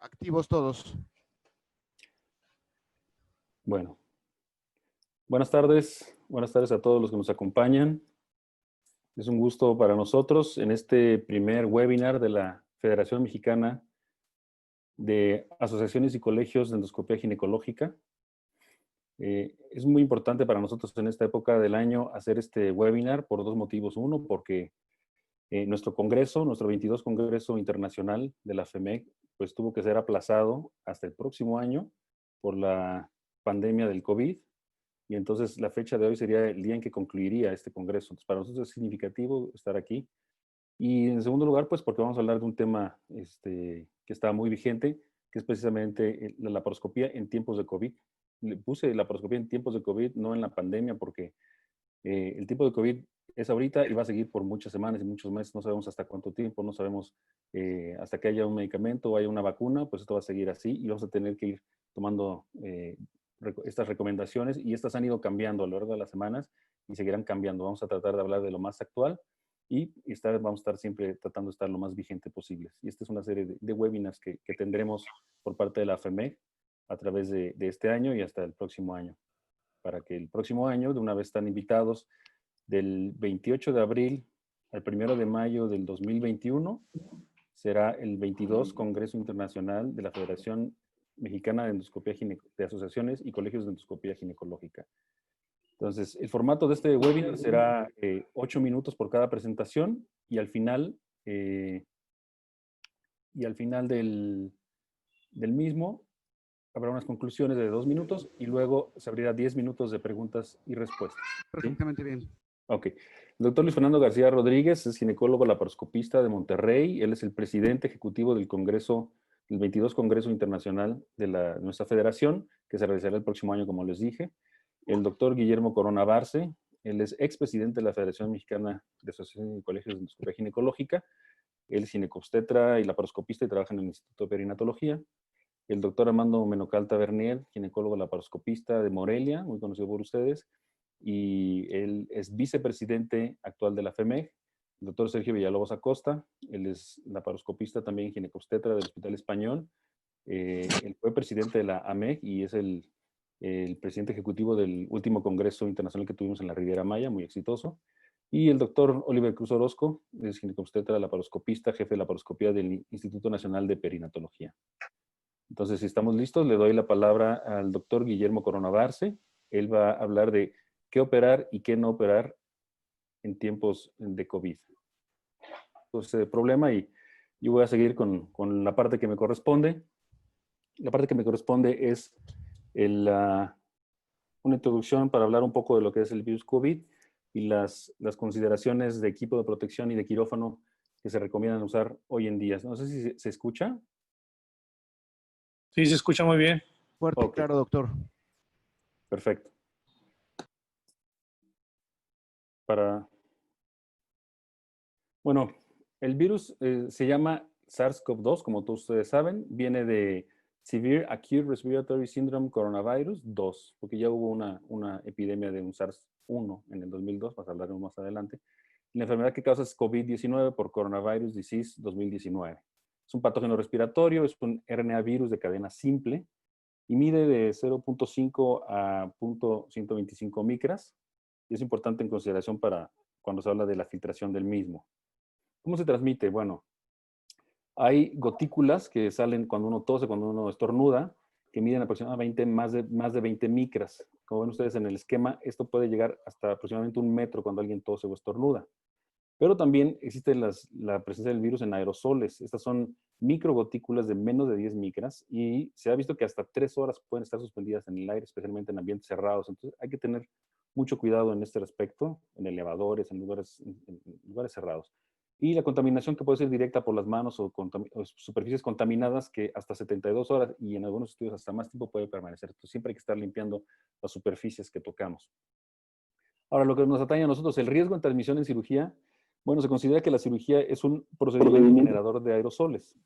Activos todos. Bueno, buenas tardes a todos los que nos acompañan. Es un gusto para nosotros en este primer webinar de la Federación Mexicana de Asociaciones y Colegios de Endoscopía Ginecológica. Es muy importante para nosotros en esta época del año hacer este webinar por dos motivos. Uno, porque nuestro congreso, nuestro 22 Congreso Internacional de la FEMEC, pues tuvo que ser aplazado hasta el próximo año por la pandemia del COVID. Y entonces la fecha de hoy sería el día en que concluiría este congreso. Entonces, para nosotros es significativo estar aquí. Y en segundo lugar, pues porque vamos a hablar de un tema que está muy vigente, que es precisamente la laparoscopía en tiempos de COVID. Le puse la laparoscopía en tiempos de COVID, no en la pandemia, porque el tiempo de COVID es ahorita y va a seguir por muchas semanas y muchos meses. No sabemos hasta cuánto tiempo, no sabemos hasta que haya un medicamento o haya una vacuna, pues esto va a seguir así y vamos a tener que ir tomando estas recomendaciones, y estas han ido cambiando a lo largo de las semanas y seguirán cambiando. Vamos a tratar de hablar de lo más actual y vamos a estar siempre tratando de estar lo más vigente posible. Y esta es una serie de webinars que tendremos por parte de la FEMEC a través de este año y hasta el próximo año, para que el próximo año de una vez están invitados del 28 de abril al 1 de mayo del 2021. Será el 22 Congreso Internacional de la Federación Mexicana de Endoscopía de Asociaciones y Colegios de Endoscopía Ginecológica. Entonces, el formato de este webinar será 8 minutos por cada presentación, y al final, del mismo habrá unas conclusiones de 2 minutos y luego se abrirá 10 minutos de preguntas y respuestas. Perfectamente bien. Ok. El doctor Luis Fernando García Rodríguez es ginecólogo laparoscopista de Monterrey. Él es el presidente ejecutivo del Congreso, el 22 Congreso Internacional de nuestra federación, que se realizará el próximo año, como les dije. El doctor Guillermo Corona Barce, él es expresidente de la Federación Mexicana de Asociaciones y Colegios de Endoscopía Ginecológica. Él es ginecobstetra y laparoscopista y trabaja en el Instituto de Perinatología. El doctor Armando Menocalta Bernier, ginecólogo laparoscopista de Morelia, muy conocido por ustedes, y él es vicepresidente actual de la FEMEG. El doctor Sergio Villalobos Acosta, él es laparoscopista también ginecobstetra del Hospital Español. Él fue presidente de la AMEG y es el presidente ejecutivo del último congreso internacional que tuvimos en la Riviera Maya, muy exitoso. Y el doctor Oliver Cruz Orozco, es ginecobstetra laparoscopista, jefe de laparoscopía del Instituto Nacional de Perinatología. Entonces, si estamos listos, le doy la palabra al doctor Guillermo Corona Barce. Él va a hablar de qué operar y qué no operar en tiempos de COVID. Entonces, problema, y yo voy a seguir con la parte que me corresponde. La parte que me corresponde es una introducción para hablar un poco de lo que es el virus COVID y las consideraciones de equipo de protección y de quirófano que se recomiendan usar hoy en día. No sé si se escucha. Sí, se escucha muy bien. Fuerte y claro, doctor. Perfecto. Bueno, el virus se llama SARS-CoV-2, como todos ustedes saben. Viene de Severe Acute Respiratory Syndrome Coronavirus 2, porque ya hubo una epidemia de un SARS-1 en el 2002, más hablaremos más adelante. La enfermedad que causa es COVID-19 por Coronavirus Disease 2019. Es un patógeno respiratorio, es un RNA virus de cadena simple y mide de 0.5 a 0.125 micras. Y es importante en consideración para cuando se habla de la filtración del mismo. ¿Cómo se transmite? Bueno, hay gotículas que salen cuando uno tose, cuando uno estornuda, que miden aproximadamente más de 20 micras. Como ven ustedes en el esquema, esto puede llegar hasta aproximadamente 1 metro cuando alguien tose o estornuda. Pero también existe la presencia del virus en aerosoles. Estas son microgotículas de menos de 10 micras y se ha visto que hasta 3 horas pueden estar suspendidas en el aire, especialmente en ambientes cerrados. Entonces hay que tener mucho cuidado en este respecto, en elevadores, en lugares cerrados. Y la contaminación que puede ser directa por las manos o superficies contaminadas, que hasta 72 horas y en algunos estudios hasta más tiempo puede permanecer. Entonces siempre hay que estar limpiando las superficies que tocamos. Ahora, lo que nos atañe a nosotros, el riesgo en transmisión en cirugía. Bueno, se considera que la cirugía es un procedimiento generador de aerosoles.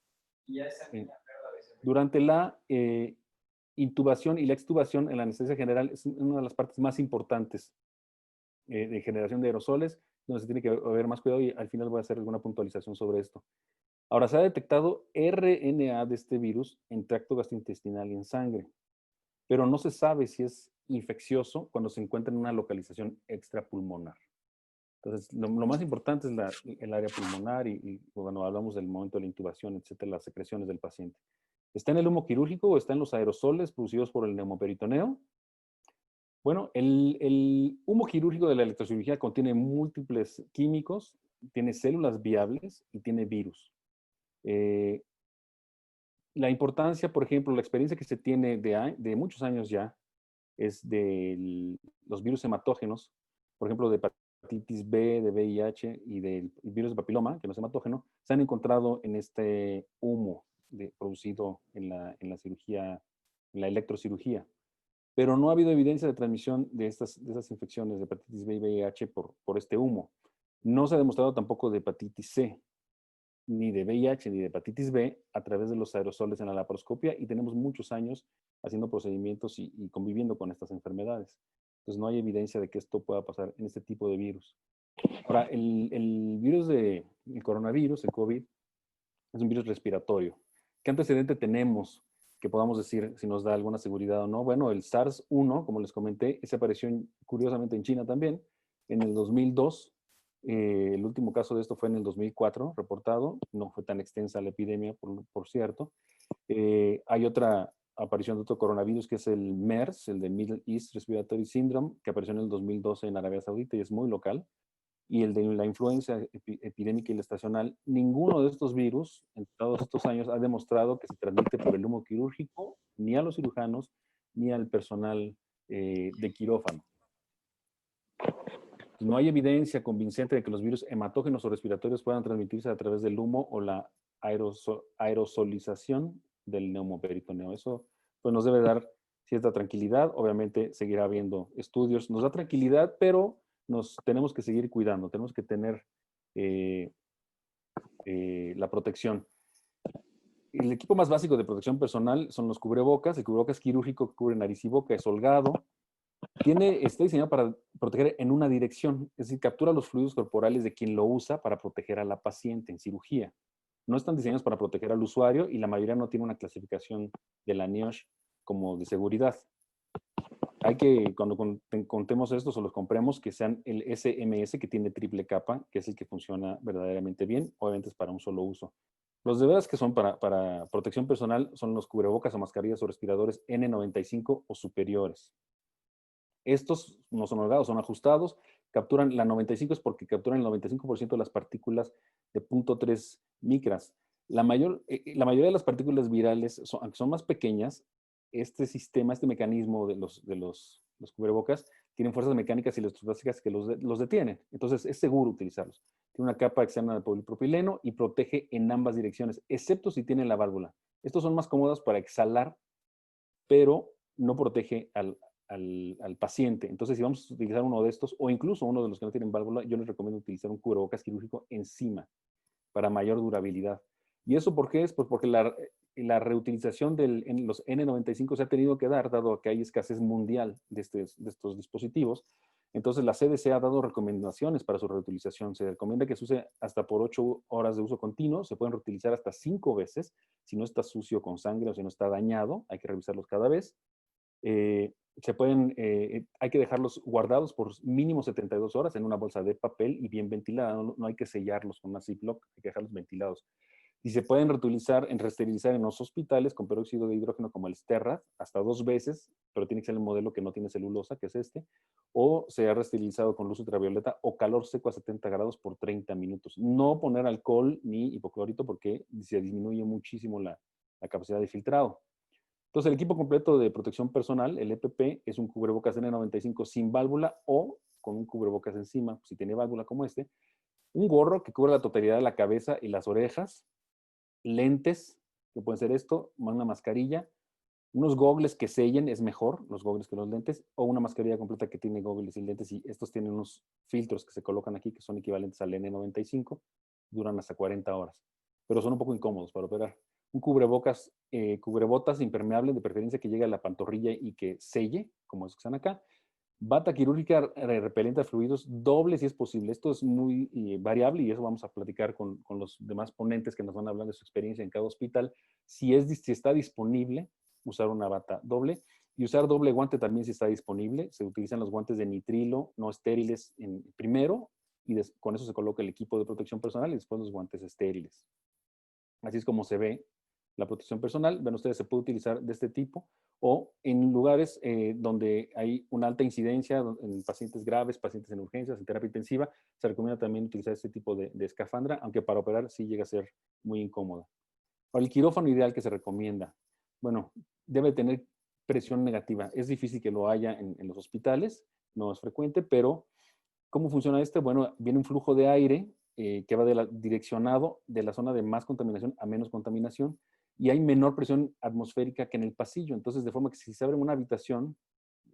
Durante la intubación y la extubación en la anestesia general es una de las partes más importantes de generación de aerosoles, donde se tiene que haber más cuidado, y al final voy a hacer alguna puntualización sobre esto. Ahora, se ha detectado RNA de este virus en tracto gastrointestinal y en sangre, pero no se sabe si es infeccioso cuando se encuentra en una localización extrapulmonar. Entonces, lo más importante es el área pulmonar y cuando hablamos del momento de la intubación, etcétera, las secreciones del paciente. ¿Está en el humo quirúrgico o está en los aerosoles producidos por el neumoperitoneo? Bueno, el humo quirúrgico de la electrocirugía contiene múltiples químicos, tiene células viables y tiene virus. La importancia, por ejemplo, la experiencia que se tiene de muchos años ya es de los virus hematógenos, por ejemplo, de hepatitis B, de VIH y del virus de papiloma, que no es hematógeno, se han encontrado en este humo producido en la cirugía, en la electrocirugía. Pero no ha habido evidencia de transmisión de esas infecciones de hepatitis B y VIH por este humo. No se ha demostrado tampoco de hepatitis C, ni de VIH, ni de hepatitis B a través de los aerosoles en la laparoscopia y tenemos muchos años haciendo procedimientos y conviviendo con estas enfermedades. Entonces no hay evidencia de que esto pueda pasar en este tipo de virus. Ahora, el virus el coronavirus, el COVID, es un virus respiratorio. ¿Qué antecedente tenemos que podamos decir si nos da alguna seguridad o no? Bueno, el SARS-1, como les comenté, ese apareció curiosamente en China también, en el 2002. El último caso de esto fue en el 2004, reportado. No fue tan extensa la epidemia, por cierto. Hay otra aparición de otro coronavirus que es el MERS, el de Middle East Respiratory Syndrome, que apareció en el 2012 en Arabia Saudita y es muy local. Y el de la influenza epidémica y la estacional, ninguno de estos virus en todos estos años ha demostrado que se transmite por el humo quirúrgico, ni a los cirujanos, ni al personal de quirófano. No hay evidencia convincente de que los virus hematógenos o respiratorios puedan transmitirse a través del humo o la aerosolización del neumoperitoneo. Eso pues, nos debe dar cierta tranquilidad. Obviamente seguirá habiendo estudios. Nos da tranquilidad, pero nos tenemos que seguir cuidando. Tenemos que tener la protección. El equipo más básico de protección personal son los cubrebocas. El cubrebocas quirúrgico que cubre nariz y boca es holgado. Está diseñado para proteger en una dirección, es decir, captura los fluidos corporales de quien lo usa para proteger a la paciente en cirugía. No están diseñados para proteger al usuario y la mayoría no tiene una clasificación de la NIOSH como de seguridad. Hay que, cuando contemos estos o los compremos, que sean el SMS, que tiene triple capa, que es el que funciona verdaderamente bien. Obviamente es para un solo uso. Los de veras que son para protección personal son los cubrebocas o mascarillas o respiradores N95 o superiores. Estos no son holgados, son ajustados. Capturan, la 95 es porque capturan el 95% de las partículas de 0.3 micras. La mayoría de las partículas virales, aunque son más pequeñas, este sistema, este mecanismo de los cubrebocas, tienen fuerzas mecánicas y electrostásticas que los detienen. Entonces, es seguro utilizarlos. Tiene una capa externa de polipropileno y protege en ambas direcciones, excepto si tiene la válvula. Estos son más cómodos para exhalar, pero no protege al paciente. Entonces, si vamos a utilizar uno de estos, o incluso uno de los que no tienen válvula, yo les recomiendo utilizar un cubrebocas quirúrgico encima para mayor durabilidad. ¿Y eso por qué es? Pues porque la reutilización en los N95 se ha tenido que dar, dado que hay escasez mundial de estos dispositivos. Entonces, la CDC ha dado recomendaciones para su reutilización. Se recomienda que se use hasta por 8 horas de uso continuo. Se pueden reutilizar hasta 5 veces. Si no está sucio con sangre o si no está dañado, hay que revisarlos cada vez. Hay que dejarlos guardados por mínimo 72 horas en una bolsa de papel y bien ventilada. No hay que sellarlos con una Ziploc, hay que dejarlos ventilados. Y se pueden resterilizar en los hospitales con peróxido de hidrógeno como el Sterrat hasta 2 veces, pero tiene que ser el modelo que no tiene celulosa, que es este, o se ha resterilizado con luz ultravioleta o calor seco a 70 grados por 30 minutos. No poner alcohol ni hipoclorito porque se disminuye muchísimo la capacidad de filtrado. Entonces, el equipo completo de protección personal, el EPP, es un cubrebocas N95 sin válvula o con un cubrebocas encima, si tiene válvula como este, un gorro que cubre la totalidad de la cabeza y las orejas, lentes, que pueden ser esto, una mascarilla, unos gogles que sellen, es mejor, los gogles que los lentes, o una mascarilla completa que tiene gogles y lentes, y estos tienen unos filtros que se colocan aquí que son equivalentes al N95, duran hasta 40 horas, pero son un poco incómodos para operar. Un cubrebotas impermeable, de preferencia que llegue a la pantorrilla y que selle, como es que están acá, Bata quirúrgica repelente a fluidos doble si es posible. Esto es muy variable y eso vamos a platicar con los demás ponentes que nos van a hablar de su experiencia en cada hospital. Si está disponible, usar una bata doble y usar doble guante también si está disponible. Se utilizan los guantes de nitrilo no estériles primero y con eso se coloca el equipo de protección personal y después los guantes estériles. Así es como se ve la protección personal. Ven ustedes, se puede utilizar de este tipo o en lugares donde hay una alta incidencia, en pacientes graves, pacientes en urgencias, en terapia intensiva, se recomienda también utilizar este tipo de escafandra, aunque para operar sí llega a ser muy incómoda. Ahora, el quirófano ideal que se recomienda, bueno, debe tener presión negativa. Es difícil que lo haya en los hospitales, no es frecuente, pero ¿cómo funciona este? Bueno, viene un flujo de aire que va direccionado de la zona de más contaminación a menos contaminación y hay menor presión atmosférica que en el pasillo. Entonces, de forma que si se abre una habitación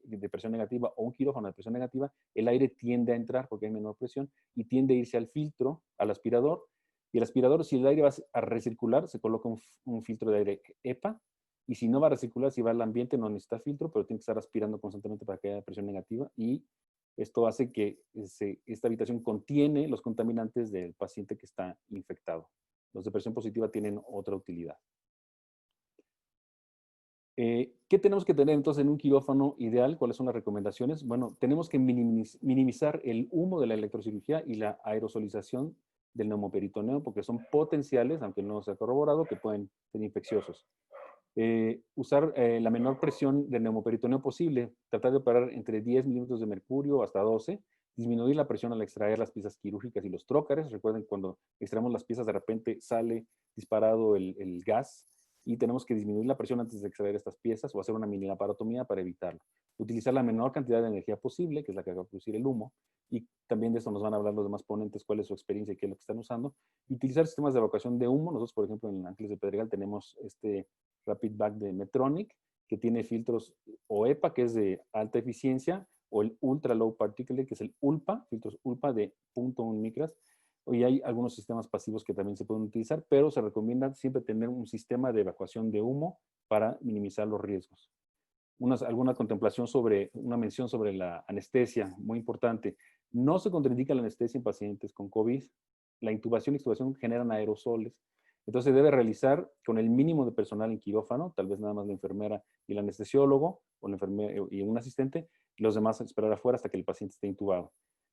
de presión negativa o un quirófano de presión negativa, el aire tiende a entrar porque hay menor presión y tiende a irse al filtro, al aspirador. Y el aspirador, si el aire va a recircular, se coloca un filtro de aire EPA. Y si no va a recircular, si va al ambiente, no necesita filtro, pero tiene que estar aspirando constantemente para que haya presión negativa. Y esto hace que esta habitación contiene los contaminantes del paciente que está infectado. Los de presión positiva tienen otra utilidad. ¿Qué tenemos que tener entonces en un quirófano ideal? ¿Cuáles son las recomendaciones? Bueno, tenemos que minimizar el humo de la electrocirugía y la aerosolización del neumoperitoneo porque son potenciales, aunque no se ha corroborado, que pueden ser infecciosos. Usar la menor presión del neumoperitoneo posible, tratar de operar entre 10 milímetros de mercurio hasta 12, disminuir la presión al extraer las piezas quirúrgicas y los trócares. Recuerden, cuando extraemos las piezas, de repente sale disparado el gas y tenemos que disminuir la presión antes de extraer estas piezas o hacer una mini laparotomía para evitarlo. Utilizar la menor cantidad de energía posible, que es la que va a producir el humo, y también de esto nos van a hablar los demás ponentes, cuál es su experiencia y qué es lo que están usando. Y utilizar sistemas de evacuación de humo. Nosotros, por ejemplo, en Ángeles de Pedregal tenemos este Rapid Bag de Medtronic, que tiene filtros o EPA, que es de alta eficiencia, o el Ultra Low Particulate, que es el ULPA, filtros ULPA de 0.1 micras. Hoy hay algunos sistemas pasivos que también se pueden utilizar, pero se recomienda siempre tener un sistema de evacuación de humo para minimizar los riesgos. Alguna contemplación sobre, una mención sobre la anestesia, muy importante. No se contraindica la anestesia en pacientes con COVID. La intubación y extubación generan aerosoles. Entonces se debe realizar con el mínimo de personal en quirófano, tal vez nada más la enfermera y el anestesiólogo, o la enfermera y un asistente, y los demás esperar afuera hasta que el paciente esté intubado.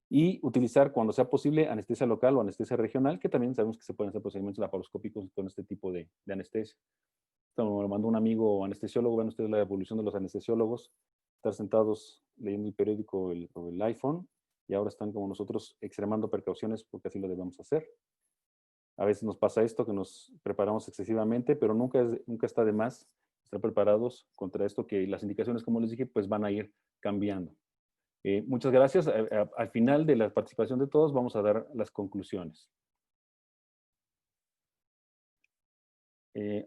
Y utilizar, cuando sea posible, anestesia local o anestesia regional, que también sabemos que se pueden hacer procedimientos laparoscópicos con este tipo de anestesia. Esto me lo mandó un amigo anestesiólogo. Ven ustedes la evolución de los anestesiólogos, estar sentados leyendo el periódico o el iPhone, y ahora están como nosotros extremando precauciones porque así lo debemos hacer. A veces nos pasa esto, que nos preparamos excesivamente, pero nunca está de más estar preparados contra esto, que las indicaciones, como les dije, pues van a ir cambiando. Muchas gracias. Al final de la participación de todos vamos a dar las conclusiones.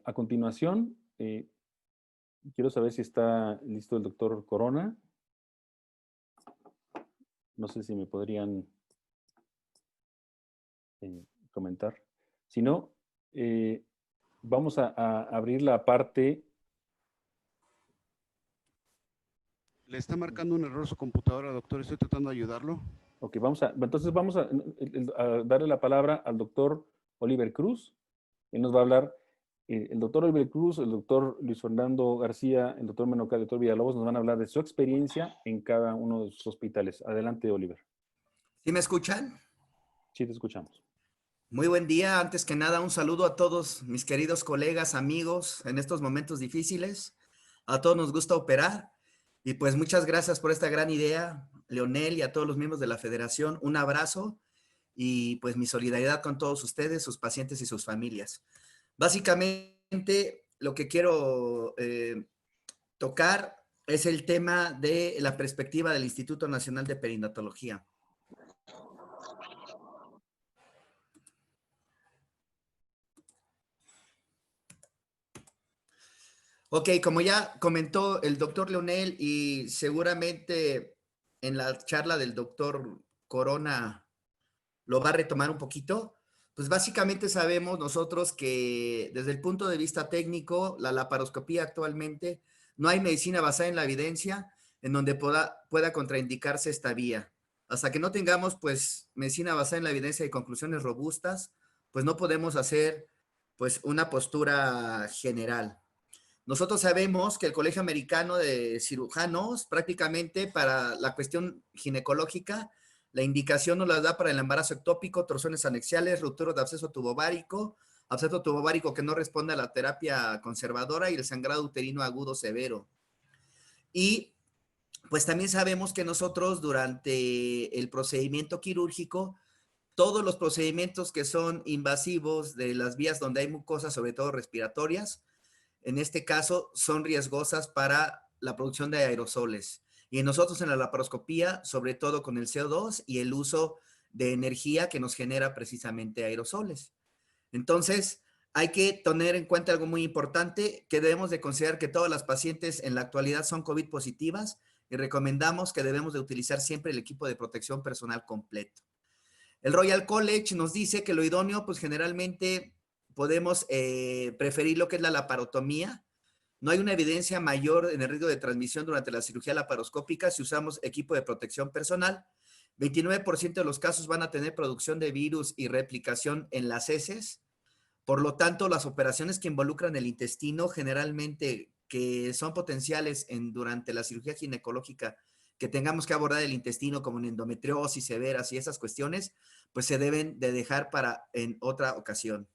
A continuación, quiero saber si está listo el doctor Corona. No sé si me podrían comentar. Si no, vamos a abrir la parte. Le está marcando un error su computadora, doctor. Estoy tratando de ayudarlo. Ok, entonces vamos a darle la palabra al doctor Oliver Cruz. Él nos va a hablar, el doctor Oliver Cruz, el doctor Luis Fernando García, el doctor Menocal, el doctor Villalobos, nos van a hablar de su experiencia en cada uno de sus hospitales. Adelante, Oliver. ¿Sí me escuchan? Sí, te escuchamos. Muy buen día. Antes que nada, un saludo a todos mis queridos colegas, amigos, en estos momentos difíciles. A todos nos gusta operar. Y pues muchas gracias por esta gran idea, Leonel, y a todos los miembros de la federación. Un abrazo y pues mi solidaridad con todos ustedes, sus pacientes y sus familias. Básicamente, lo que quiero tocar es el tema de la perspectiva del Instituto Nacional de Perinatología. Ok, como ya comentó el doctor Leonel y seguramente en la charla del doctor Corona lo va a retomar un poquito, pues básicamente sabemos nosotros que desde el punto de vista técnico, la laparoscopía actualmente no hay medicina basada en la evidencia, en donde pueda contraindicarse esta vía. Hasta que no tengamos, pues, medicina basada en la evidencia y conclusiones robustas, pues no podemos hacer, pues, una postura general. Nosotros sabemos que el Colegio Americano de Cirujanos, prácticamente para la cuestión ginecológica, la indicación nos la da para el embarazo ectópico, torsiones anexiales, ruptura de absceso tubovárico que no responde a la terapia conservadora y el sangrado uterino agudo severo. Y pues también sabemos que nosotros durante el procedimiento quirúrgico, todos los procedimientos que son invasivos de las vías donde hay mucosas, sobre todo respiratorias, en este caso son riesgosas para la producción de aerosoles. Y nosotros en la laparoscopía, sobre todo con el CO2 y el uso de energía que nos genera precisamente aerosoles. Entonces, hay que tener en cuenta algo muy importante, que debemos de considerar que todas las pacientes en la actualidad son COVID positivas y recomendamos que debemos de utilizar siempre el equipo de protección personal completo. El Royal College nos dice que lo idóneo, pues generalmente podemos preferir lo que es la laparotomía. No hay una evidencia mayor en el riesgo de transmisión durante la cirugía laparoscópica si usamos equipo de protección personal. 29% de los casos van a tener producción de virus y replicación en las heces. Por lo tanto, las operaciones que involucran el intestino, generalmente que son potenciales durante la cirugía ginecológica, que tengamos que abordar el intestino como en endometriosis severas y esas cuestiones, pues se deben de dejar para en otra ocasión.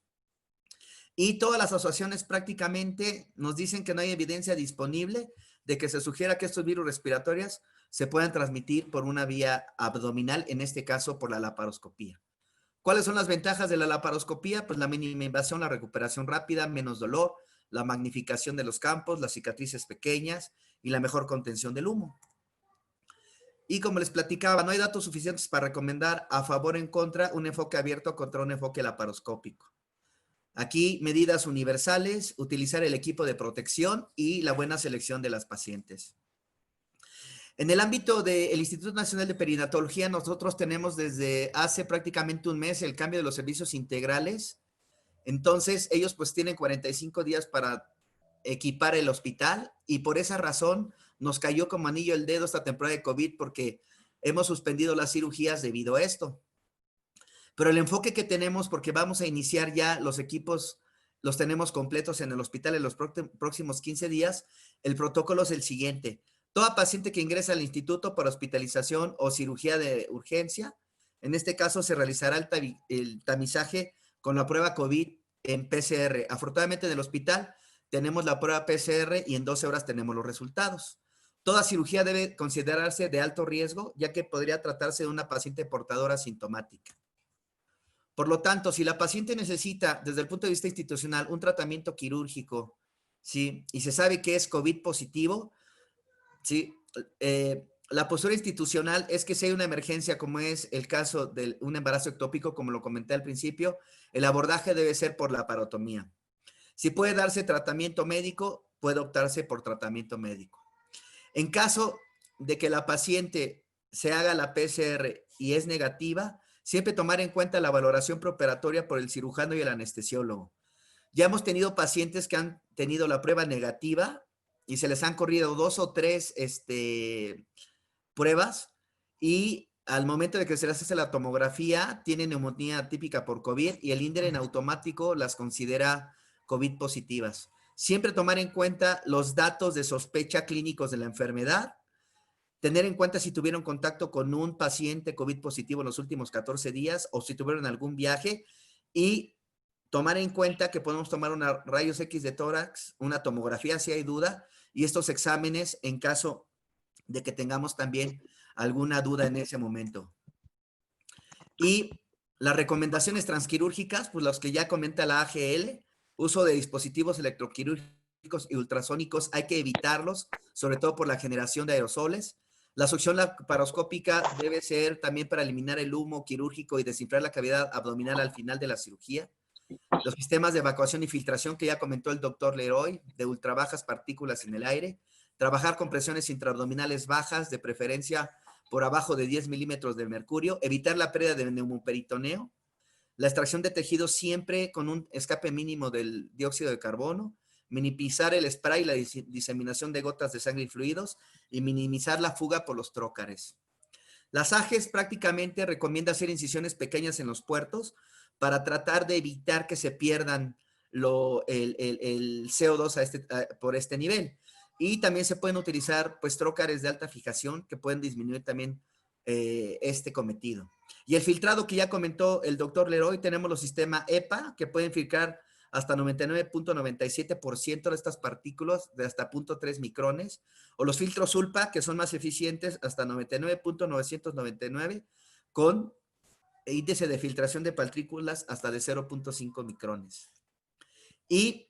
Y todas las asociaciones prácticamente nos dicen que no hay evidencia disponible de que se sugiera que estos virus respiratorios se puedan transmitir por una vía abdominal, en este caso por la laparoscopía. ¿Cuáles son las ventajas de la laparoscopía? Pues la mínima invasión, la recuperación rápida, menos dolor, la magnificación de los campos, las cicatrices pequeñas y la mejor contención del humo. Y como les platicaba, no hay datos suficientes para recomendar a favor o en contra un enfoque abierto contra un enfoque laparoscópico. Aquí, medidas universales, utilizar el equipo de protección y la buena selección de las pacientes. En el ámbito del Instituto Nacional de Perinatología, nosotros tenemos desde hace prácticamente un mes el cambio de los servicios integrales. Entonces, ellos pues tienen 45 días para equipar el hospital y por esa razón nos cayó como anillo al dedo esta temporada de COVID porque hemos suspendido las cirugías debido a esto. Pero el enfoque que tenemos, porque vamos a iniciar ya los equipos, los tenemos completos en el hospital en los próximos 15 días, el protocolo es el siguiente. Toda paciente que ingresa al instituto para hospitalización o cirugía de urgencia, en este caso se realizará el tamizaje con la prueba COVID en PCR. Afortunadamente en el hospital tenemos la prueba PCR y en 12 horas tenemos los resultados. Toda cirugía debe considerarse de alto riesgo, ya que podría tratarse de una paciente portadora sintomática. Por lo tanto, si la paciente necesita, desde el punto de vista institucional, un tratamiento quirúrgico, ¿sí? Y se sabe que es COVID positivo, ¿sí? La postura institucional es que si hay una emergencia, como es el caso de un embarazo ectópico, como lo comenté al principio, el abordaje debe ser por laparotomía. Si puede darse tratamiento médico, puede optarse por tratamiento médico. En caso de que la paciente se haga la PCR y es negativa, siempre tomar en cuenta la valoración preoperatoria por el cirujano y el anestesiólogo. Ya hemos tenido pacientes que han tenido la prueba negativa y se les han corrido 2 o 3 pruebas y al momento de que se les hace la tomografía tienen neumonía típica por COVID y el INDER en automático las considera COVID positivas. Siempre tomar en cuenta los datos de sospecha clínicos de la enfermedad, tener en cuenta si tuvieron contacto con un paciente COVID positivo en los últimos 14 días o si tuvieron algún viaje y tomar en cuenta que podemos tomar una rayos X de tórax, una tomografía si hay duda y estos exámenes en caso de que tengamos también alguna duda en ese momento. Y las recomendaciones transquirúrgicas, pues los que ya comenta la AGL, uso de dispositivos electroquirúrgicos y ultrasónicos, hay que evitarlos, sobre todo por la generación de aerosoles. La succión laparoscópica debe ser también para eliminar el humo quirúrgico y desinflar la cavidad abdominal al final de la cirugía. Los sistemas de evacuación y filtración que ya comentó el doctor Leroy, de ultra bajas partículas en el aire. Trabajar con presiones intraabdominales bajas, de preferencia por abajo de 10 milímetros de mercurio. Evitar la pérdida de neumoperitoneo. La extracción de tejidos siempre con un escape mínimo del dióxido de carbono. minimizar el spray y la diseminación de gotas de sangre y fluidos y minimizar la fuga por los trócares. Las AGES prácticamente recomienda hacer incisiones pequeñas en los puertos para tratar de evitar que se pierdan el CO2 por este nivel. Y también se pueden utilizar pues trócares de alta fijación que pueden disminuir también este cometido. Y el filtrado que ya comentó el doctor Leroy, tenemos los sistemas EPA que pueden filtrar hasta 99.97% de estas partículas de hasta 0.3 micrones, o los filtros ULPA que son más eficientes hasta 99.999 con índice de filtración de partículas hasta de 0.5 micrones. Y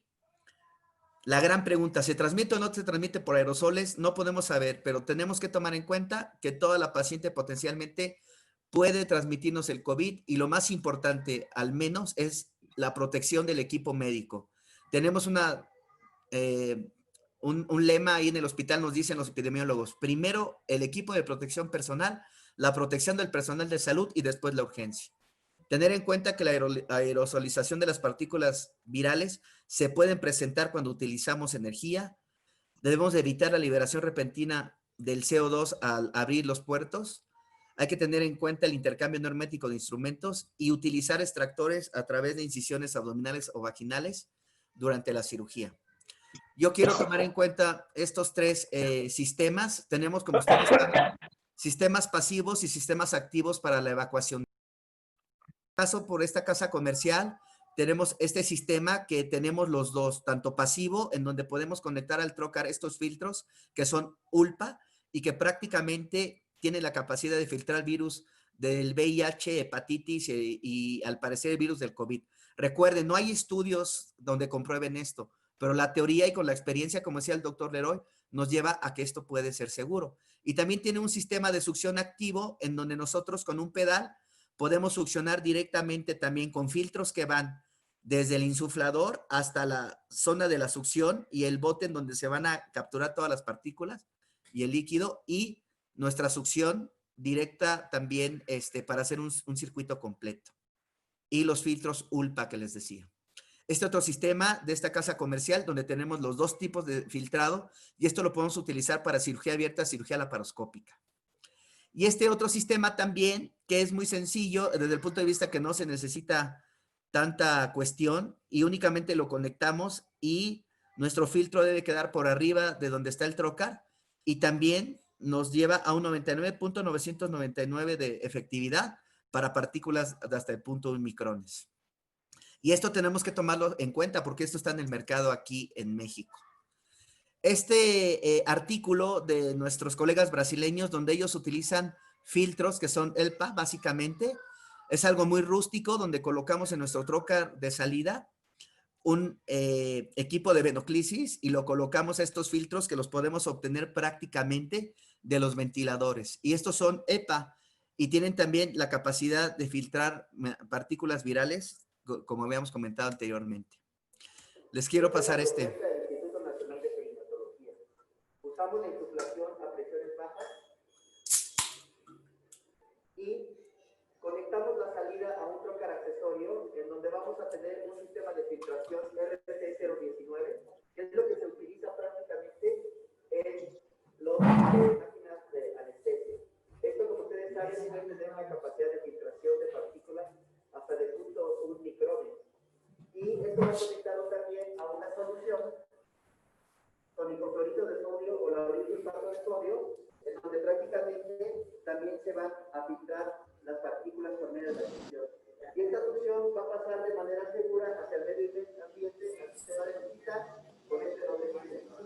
la gran pregunta, ¿se transmite o no se transmite por aerosoles? No podemos saber, pero tenemos que tomar en cuenta que toda la paciente potencialmente puede transmitirnos el COVID y lo más importante, al menos, es la protección del equipo médico. Tenemos un lema ahí en el hospital, nos dicen los epidemiólogos, primero el equipo de protección personal, la protección del personal de salud y después la urgencia. Tener en cuenta que la aerosolización de las partículas virales se pueden presentar cuando utilizamos energía. Debemos evitar la liberación repentina del CO2 al abrir los puertos. Hay que tener en cuenta el intercambio no hermético de instrumentos y utilizar extractores a través de incisiones abdominales o vaginales durante la cirugía. Yo quiero tomar en cuenta estos tres sistemas. Tenemos, como ustedes saben, sistemas pasivos y sistemas activos para la evacuación. Caso por esta casa comercial, tenemos este sistema que tenemos los dos, tanto pasivo, en donde podemos conectar al trocar estos filtros que son ULPA y que prácticamente tienen la capacidad de filtrar el virus del VIH, hepatitis y al parecer el virus del COVID. Recuerden, no hay estudios donde comprueben esto, pero la teoría y con la experiencia, como decía el doctor Leroy, nos lleva a que esto puede ser seguro. Y también tiene un sistema de succión activo en donde nosotros con un pedal podemos succionar directamente también con filtros que van desde el insuflador hasta la zona de la succión y el bote en donde se van a capturar todas las partículas y el líquido y nuestra succión directa también para hacer un circuito completo. Y los filtros ULPA que les decía. Este otro sistema de esta casa comercial donde tenemos los dos tipos de filtrado y esto lo podemos utilizar para cirugía abierta, cirugía laparoscópica. Y este otro sistema también, que es muy sencillo desde el punto de vista que no se necesita tanta cuestión y únicamente lo conectamos y nuestro filtro debe quedar por arriba de donde está el trocar y también nos lleva a un 99.999 de efectividad para partículas de hasta el 0.1 micrones. Y esto tenemos que tomarlo en cuenta porque esto está en el mercado aquí en México. Este artículo de nuestros colegas brasileños, donde ellos utilizan filtros que son ELPA, básicamente, es algo muy rústico, donde colocamos en nuestro trocar de salida un equipo de venoclisis y lo colocamos a estos filtros que los podemos obtener prácticamente de los ventiladores. Y estos son EPA y tienen también la capacidad de filtrar partículas virales, como habíamos comentado anteriormente. Les quiero pasar este. Usamos la insuflación a presiones bajas y conectamos la salida a un trocar accesorio en donde vamos a tener un sistema de filtración RT019, que es lo que se utiliza prácticamente en las máquinas de anestesia. Esto, como ustedes saben, puede tener una capacidad de filtración de partículas hasta de 0.1 micrones. Y esto va conectado también a una solución con hipoclorito de sodio o laurisulfato de sodio, en donde prácticamente también se van a filtrar las partículas por medio de la succión. Y esta succión va a pasar de manera segura hacia el medio ambiente, al sistema de hospital, con este doble sistema.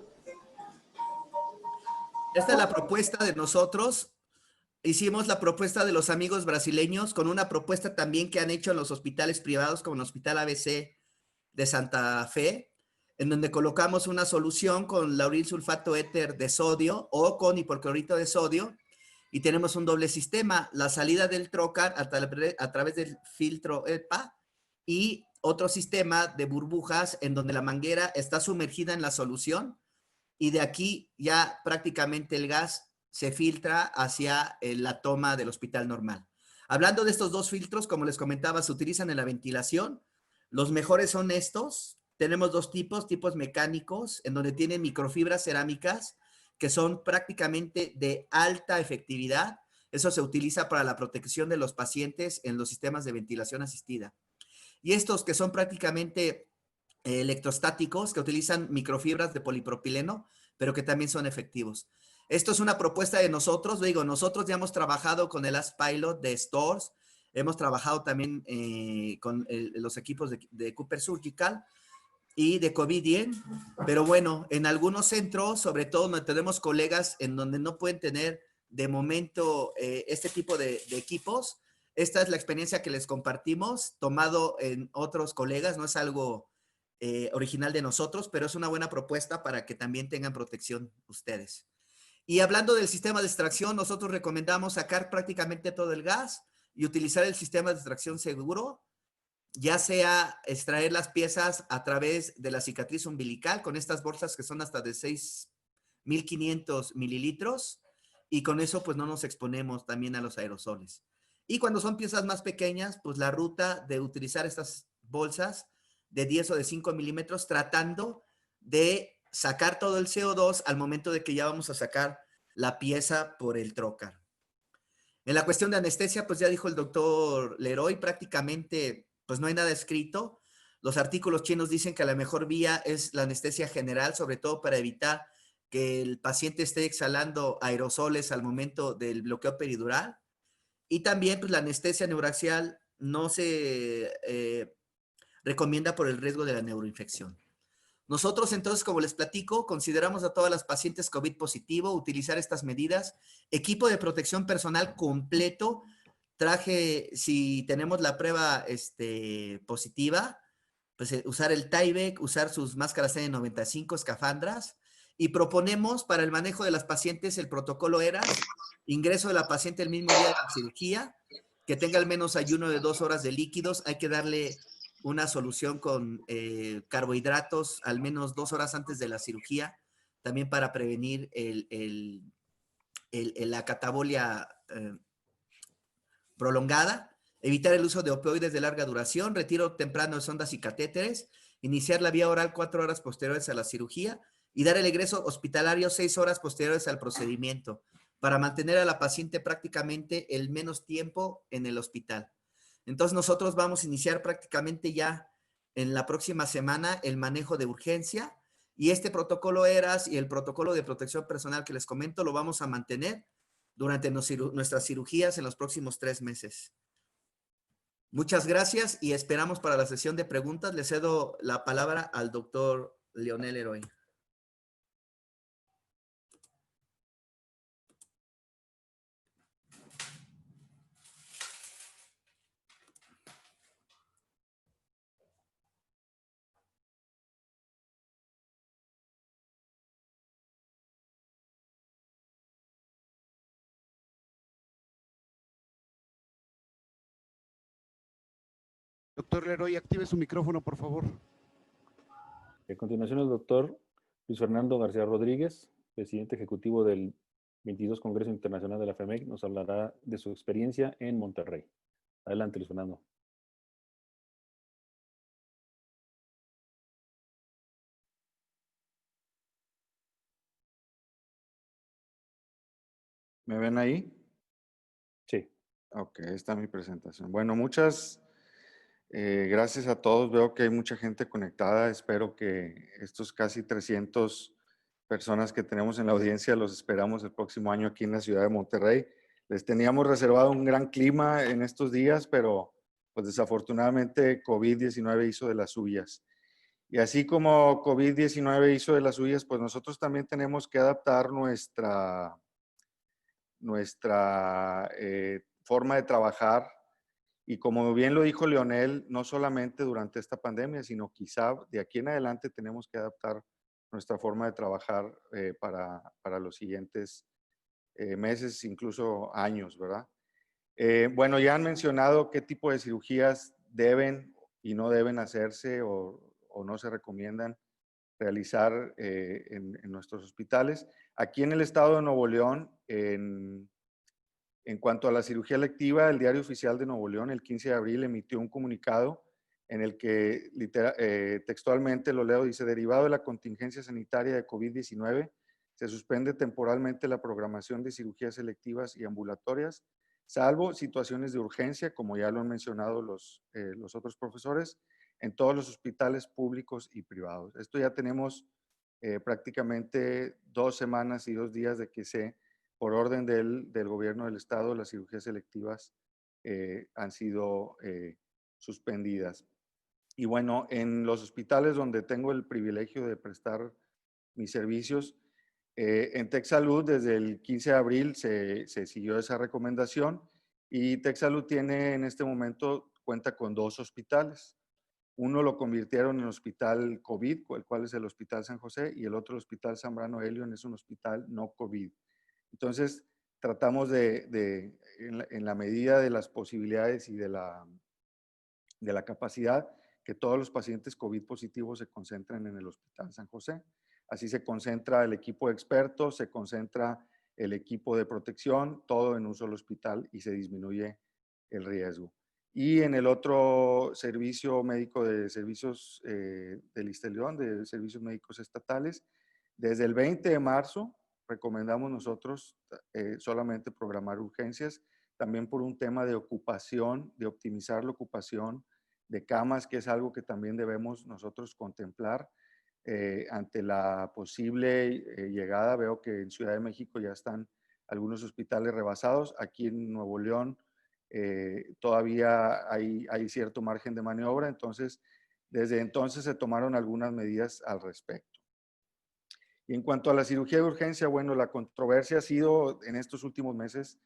Esta es la propuesta de nosotros. Hicimos la propuesta de los amigos brasileños con una propuesta también que han hecho en los hospitales privados, como el Hospital ABC de Santa Fe, en donde colocamos una solución con lauril sulfato éter de sodio o con hipoclorito de sodio y tenemos un doble sistema, la salida del trocar a través del filtro EPA y otro sistema de burbujas en donde la manguera está sumergida en la solución y de aquí ya prácticamente el gas se filtra hacia la toma del hospital normal. Hablando de estos dos filtros, como les comentaba, se utilizan en la ventilación. Los mejores son estos, tenemos dos tipos mecánicos, en donde tienen microfibras cerámicas, que son prácticamente de alta efectividad. Eso se utiliza para la protección de los pacientes en los sistemas de ventilación asistida. Y estos que son prácticamente electrostáticos, que utilizan microfibras de polipropileno, pero que también son efectivos. Esto es una propuesta de nosotros. Nosotros ya hemos trabajado con el ASPilot de Stores, hemos trabajado también con los equipos de Cooper Surgical y de Covidien, pero bueno, en algunos centros, sobre todo donde tenemos colegas en donde no pueden tener de momento este tipo de equipos, esta es la experiencia que les compartimos, tomado en otros colegas, no es algo original de nosotros, pero es una buena propuesta para que también tengan protección ustedes. Y hablando del sistema de extracción, nosotros recomendamos sacar prácticamente todo el gas y utilizar el sistema de extracción seguro, ya sea extraer las piezas a través de la cicatriz umbilical con estas bolsas que son hasta de 6,500 mililitros, y con eso pues no nos exponemos también a los aerosoles. Y cuando son piezas más pequeñas, pues la ruta de utilizar estas bolsas de 10 o de 5 milímetros, tratando de sacar todo el CO2 al momento de que ya vamos a sacar la pieza por el trocar. En la cuestión de anestesia, pues ya dijo el doctor Leroy, prácticamente pues no hay nada escrito. Los artículos chinos dicen que la mejor vía es la anestesia general, sobre todo para evitar que el paciente esté exhalando aerosoles al momento del bloqueo peridural. Y también pues la anestesia neuraxial no se recomienda por el riesgo de la neuroinfección. Nosotros entonces, como les platico, consideramos a todas las pacientes COVID positivo utilizar estas medidas, equipo de protección personal completo, traje, si tenemos la prueba positiva, pues usar el Tyvek, usar sus máscaras N95, escafandras, y proponemos para el manejo de las pacientes el protocolo ERAS, ingreso de la paciente el mismo día de la cirugía, que tenga al menos ayuno de 2 horas de líquidos, hay que darle una solución con carbohidratos al menos 2 horas antes de la cirugía, también para prevenir la catabolia prolongada, evitar el uso de opioides de larga duración, retiro temprano de sondas y catéteres, iniciar la vía oral 4 horas posteriores a la cirugía y dar el egreso hospitalario 6 horas posteriores al procedimiento, para mantener a la paciente prácticamente el menos tiempo en el hospital. Entonces nosotros vamos a iniciar prácticamente ya en la próxima semana el manejo de urgencia, y este protocolo ERAS y el protocolo de protección personal que les comento lo vamos a mantener durante nuestras cirugías en los próximos 3 meses. Muchas gracias y esperamos para la sesión de preguntas. Le cedo la palabra al doctor Leonel Leroy. Doctor Leroy, active su micrófono, por favor. A continuación, el doctor Luis Fernando García Rodríguez, presidente ejecutivo del 22 Congreso Internacional de la FEMEC, nos hablará de su experiencia en Monterrey. Adelante, Luis Fernando. ¿Me ven ahí? Sí. Ok, está mi presentación. Bueno, muchas gracias a todos. Veo que hay mucha gente conectada. Espero que estos casi 300 personas que tenemos en la audiencia los esperamos el próximo año aquí en la ciudad de Monterrey. Les teníamos reservado un gran clima en estos días, pero pues desafortunadamente COVID-19 hizo de las suyas. Y así como COVID-19 hizo de las suyas, pues nosotros también tenemos que adaptar nuestra forma de trabajar. Y como bien lo dijo Leonel, no solamente durante esta pandemia, sino quizá de aquí en adelante tenemos que adaptar nuestra forma de trabajar para los siguientes meses, incluso años, ¿verdad? Bueno, ya han mencionado qué tipo de cirugías deben y no deben hacerse o no se recomiendan realizar en nuestros hospitales. Aquí en el estado de Nuevo León, en cuanto a la cirugía electiva, el Diario Oficial de Nuevo León, el 15 de abril, emitió un comunicado en el que textualmente lo leo, dice: derivado de la contingencia sanitaria de COVID-19, se suspende temporalmente la programación de cirugías selectivas y ambulatorias, salvo situaciones de urgencia, como ya lo han mencionado los otros profesores, en todos los hospitales públicos y privados. Esto ya tenemos prácticamente 2 semanas y 2 días de que por orden del gobierno del estado, las cirugías selectivas han sido suspendidas. Y bueno, en los hospitales donde tengo el privilegio de prestar mis servicios, en TecSalud desde el 15 de abril se siguió esa recomendación y TecSalud tiene en este momento, cuenta con 2 hospitales. Uno lo convirtieron en hospital COVID, el cual es el Hospital San José, y el otro, el Hospital Zambrano Elion, es un hospital no COVID. Entonces, tratamos en la medida de las posibilidades y de la capacidad, que todos los pacientes COVID positivos se concentren en el Hospital San José. Así se concentra el equipo de expertos, se concentra el equipo de protección, todo en un solo hospital y se disminuye el riesgo. Y en el otro servicio médico de servicios del ISSSTE-León, de servicios médicos estatales, desde el 20 de marzo recomendamos nosotros solamente programar urgencias, también por un tema de ocupación, de optimizar la ocupación de camas, que es algo que también debemos nosotros contemplar ante la posible llegada. Veo que en Ciudad de México ya están algunos hospitales rebasados. Aquí en Nuevo León todavía hay cierto margen de maniobra, entonces desde entonces se tomaron algunas medidas al respecto. Y en cuanto a la cirugía de urgencia, bueno, la controversia ha sido en estos últimos meses,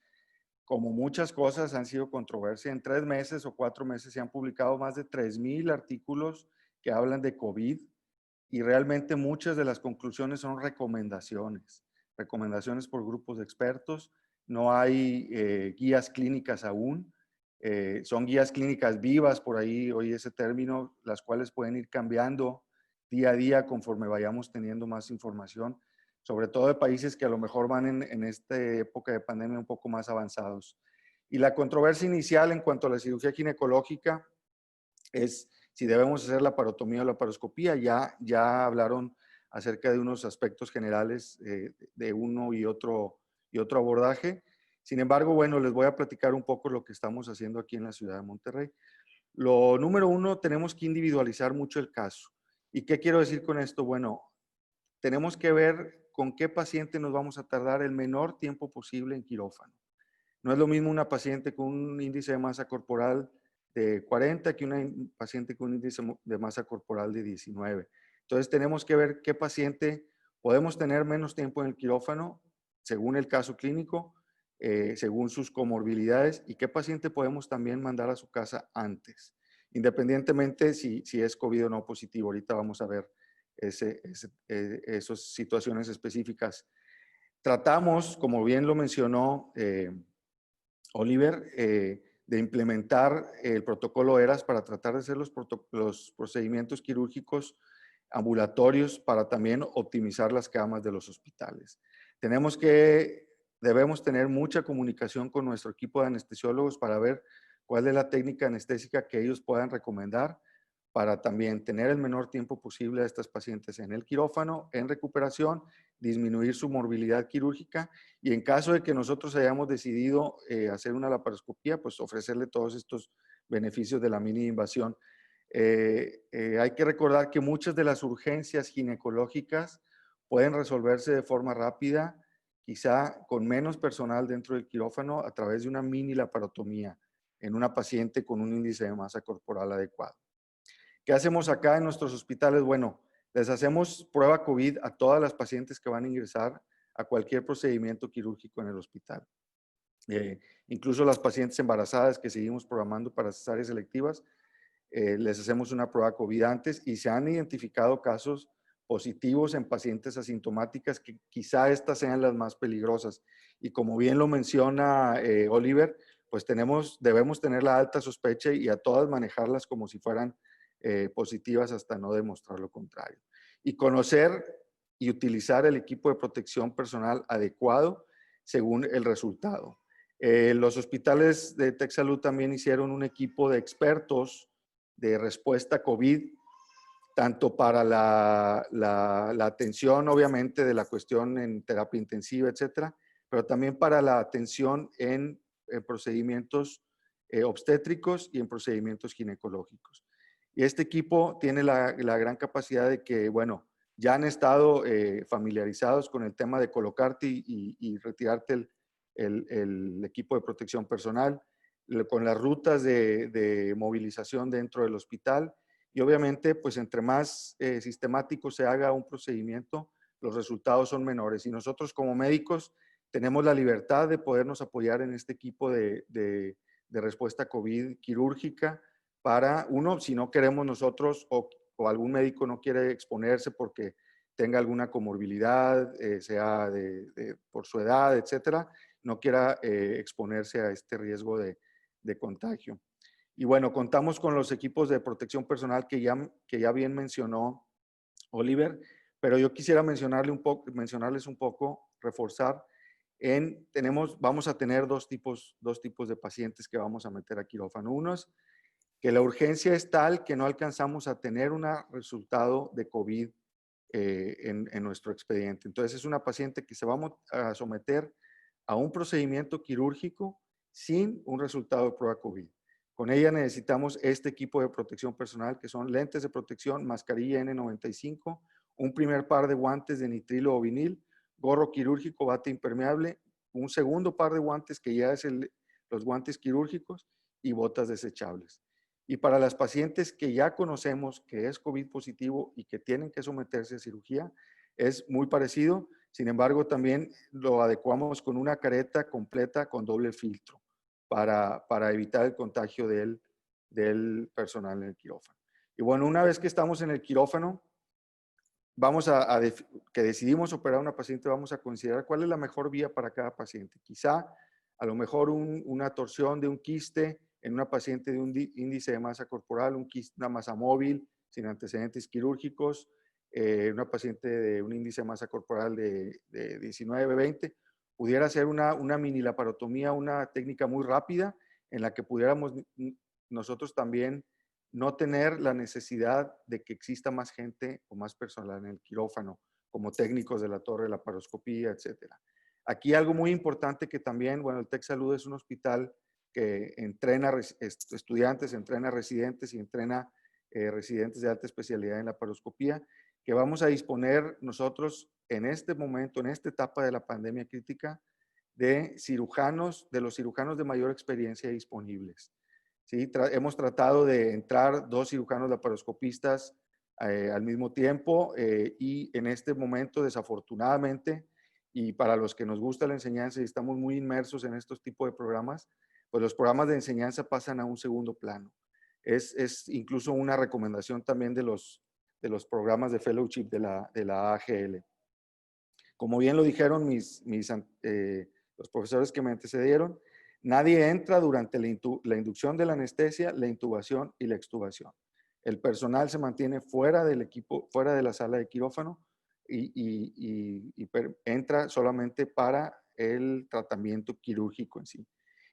como muchas cosas han sido controversia. En 3 meses o 4 meses se han publicado más de 3,000 artículos que hablan de COVID y realmente muchas de las conclusiones son recomendaciones por grupos de expertos. No hay guías clínicas aún. Son guías clínicas vivas, por ahí oí ese término, las cuales pueden ir cambiando día a día conforme vayamos teniendo más información, sobre todo de países que a lo mejor van en esta época de pandemia un poco más avanzados. Y la controversia inicial en cuanto a la cirugía ginecológica es si debemos hacer la parotomía o la paroscopía. Ya hablaron acerca de unos aspectos generales de uno y otro abordaje. Sin embargo, bueno, les voy a platicar un poco lo que estamos haciendo aquí en la ciudad de Monterrey. Lo número 1, tenemos que individualizar mucho el caso. ¿Y qué quiero decir con esto? Bueno, tenemos que ver con qué paciente nos vamos a tardar el menor tiempo posible en quirófano. No es lo mismo una paciente con un índice de masa corporal de 40 que una paciente con un índice de masa corporal de 19. Entonces tenemos que ver qué paciente podemos tener menos tiempo en el quirófano, según el caso clínico, según sus comorbilidades, y qué paciente podemos también mandar a su casa antes, independientemente si es COVID o no positivo. Ahorita vamos a ver esas situaciones específicas. Tratamos, como bien lo mencionó Oliver, de implementar el protocolo ERAS para tratar de hacer los procedimientos quirúrgicos ambulatorios para también optimizar las camas de los hospitales. Debemos tener mucha comunicación con nuestro equipo de anestesiólogos para ver cuál es la técnica anestésica que ellos puedan recomendar para también tener el menor tiempo posible a estas pacientes en el quirófano, en recuperación, disminuir su morbilidad quirúrgica y en caso de que nosotros hayamos decidido hacer una laparoscopía, pues ofrecerle todos estos beneficios de la mini invasión. Hay que recordar que muchas de las urgencias ginecológicas pueden resolverse de forma rápida, quizá con menos personal dentro del quirófano a través de una mini laparotomía en una paciente con un índice de masa corporal adecuado. ¿Qué hacemos acá en nuestros hospitales? Bueno, les hacemos prueba COVID a todas las pacientes que van a ingresar a cualquier procedimiento quirúrgico en el hospital. Incluso las pacientes embarazadas que seguimos programando para cesáreas selectivas, les hacemos una prueba COVID antes y se han identificado casos positivos en pacientes asintomáticas que quizá estas sean las más peligrosas. Y como bien lo menciona Oliver, pues debemos tener la alta sospecha y a todas manejarlas como si fueran positivas hasta no demostrar lo contrario. Y conocer y utilizar el equipo de protección personal adecuado según el resultado. Los hospitales de TecSalud también hicieron un equipo de expertos respuesta COVID, tanto para la atención, obviamente, de la cuestión en terapia intensiva, etcétera, pero también para la atención en procedimientos obstétricos y en procedimientos ginecológicos. Y este equipo tiene la gran capacidad de que, bueno, ya han estado familiarizados con el tema de colocarte y retirarte el equipo de protección personal, con las rutas de movilización dentro del hospital. Y obviamente, pues entre más sistemático se haga un procedimiento, los resultados son menores. Y nosotros como médicos tenemos la libertad de podernos apoyar en este equipo de respuesta COVID quirúrgica para, uno, si no queremos nosotros o algún médico no quiere exponerse porque tenga alguna comorbilidad, sea por su edad, etcétera, no quiera exponerse a este riesgo de contagio. Y bueno, contamos con los equipos de protección personal que ya bien mencionó Oliver, pero yo quisiera mencionarles un poco, reforzar, vamos a tener dos tipos de pacientes que vamos a meter a quirófano. Uno es que la urgencia es tal que no alcanzamos a tener un resultado de COVID en nuestro expediente. Entonces es una paciente que se va a someter a un procedimiento quirúrgico sin un resultado de prueba COVID. Con ella necesitamos este equipo de protección personal, que son lentes de protección, mascarilla N95, un primer par de guantes de nitrilo o vinil, gorro quirúrgico, bata impermeable, un segundo par de guantes que ya es los guantes quirúrgicos y botas desechables. Y para las pacientes que ya conocemos que es COVID positivo y que tienen que someterse a cirugía, es muy parecido. Sin embargo, también lo adecuamos con una careta completa con doble filtro para evitar el contagio del personal en el quirófano. Y bueno, una vez que estamos en el quirófano, que decidimos operar a una paciente, vamos a considerar cuál es la mejor vía para cada paciente. Quizá, a lo mejor una torsión de un quiste en una paciente de un índice de masa corporal, una masa móvil sin antecedentes quirúrgicos, una paciente de un índice de masa corporal de 19, 20, pudiera ser una mini laparotomía, una técnica muy rápida en la que pudiéramos nosotros también no tener la necesidad de que exista más gente o más personal en el quirófano, como técnicos de la torre de laparoscopía, etcétera. Aquí algo muy importante que también, bueno, el Tec Salud es un hospital que entrena estudiantes, entrena residentes y entrena residentes de alta especialidad en laparoscopía, que vamos a disponer nosotros en este momento, en esta etapa de la pandemia crítica, de los cirujanos de mayor experiencia disponibles. ¿Sí? Hemos tratado de entrar 2 cirujanos laparoscopistas al mismo tiempo y en este momento, desafortunadamente, y para los que nos gusta la enseñanza y estamos muy inmersos en estos tipos de programas, pues los programas de enseñanza pasan a un segundo plano. Es incluso una recomendación también de los programas de fellowship de la AGL. Como bien lo dijeron los profesores que me antecedieron, nadie entra durante la inducción de la anestesia, la intubación y la extubación. El personal se mantiene fuera del equipo, fuera de la sala de quirófano y entra solamente para el tratamiento quirúrgico en sí.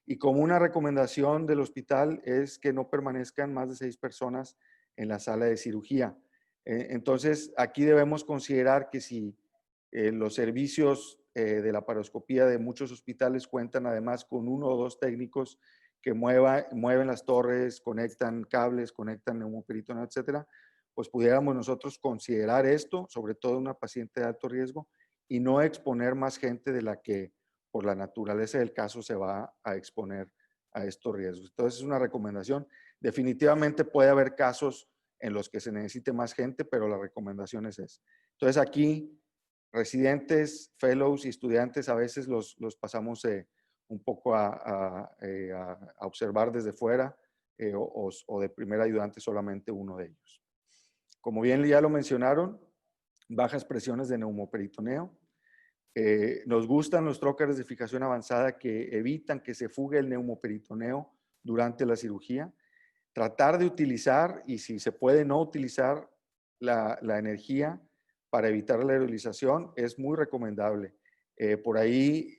Y como una recomendación del hospital es que no permanezcan más de 6 personas en la sala de cirugía. Entonces, aquí debemos considerar que si los servicios de laparoscopía de muchos hospitales cuentan además con 1 o 2 técnicos que mueven las torres, conectan cables, conectan neumoperitoneal, etcétera, pues pudiéramos nosotros considerar esto, sobre todo una paciente de alto riesgo, y no exponer más gente de la que por la naturaleza del caso se va a exponer a estos riesgos. Entonces es una recomendación. Definitivamente puede haber casos en los que se necesite más gente, pero la recomendación es esa. Entonces aquí residentes, fellows y estudiantes a veces los pasamos un poco a observar desde fuera o de primer ayudante solamente uno de ellos. Como bien ya lo mencionaron, bajas presiones de neumoperitoneo. Nos gustan los trocars de fijación avanzada que evitan que se fugue el neumoperitoneo durante la cirugía. Tratar de utilizar, y si se puede no utilizar la energía para evitar la aerolización, es muy recomendable. Por ahí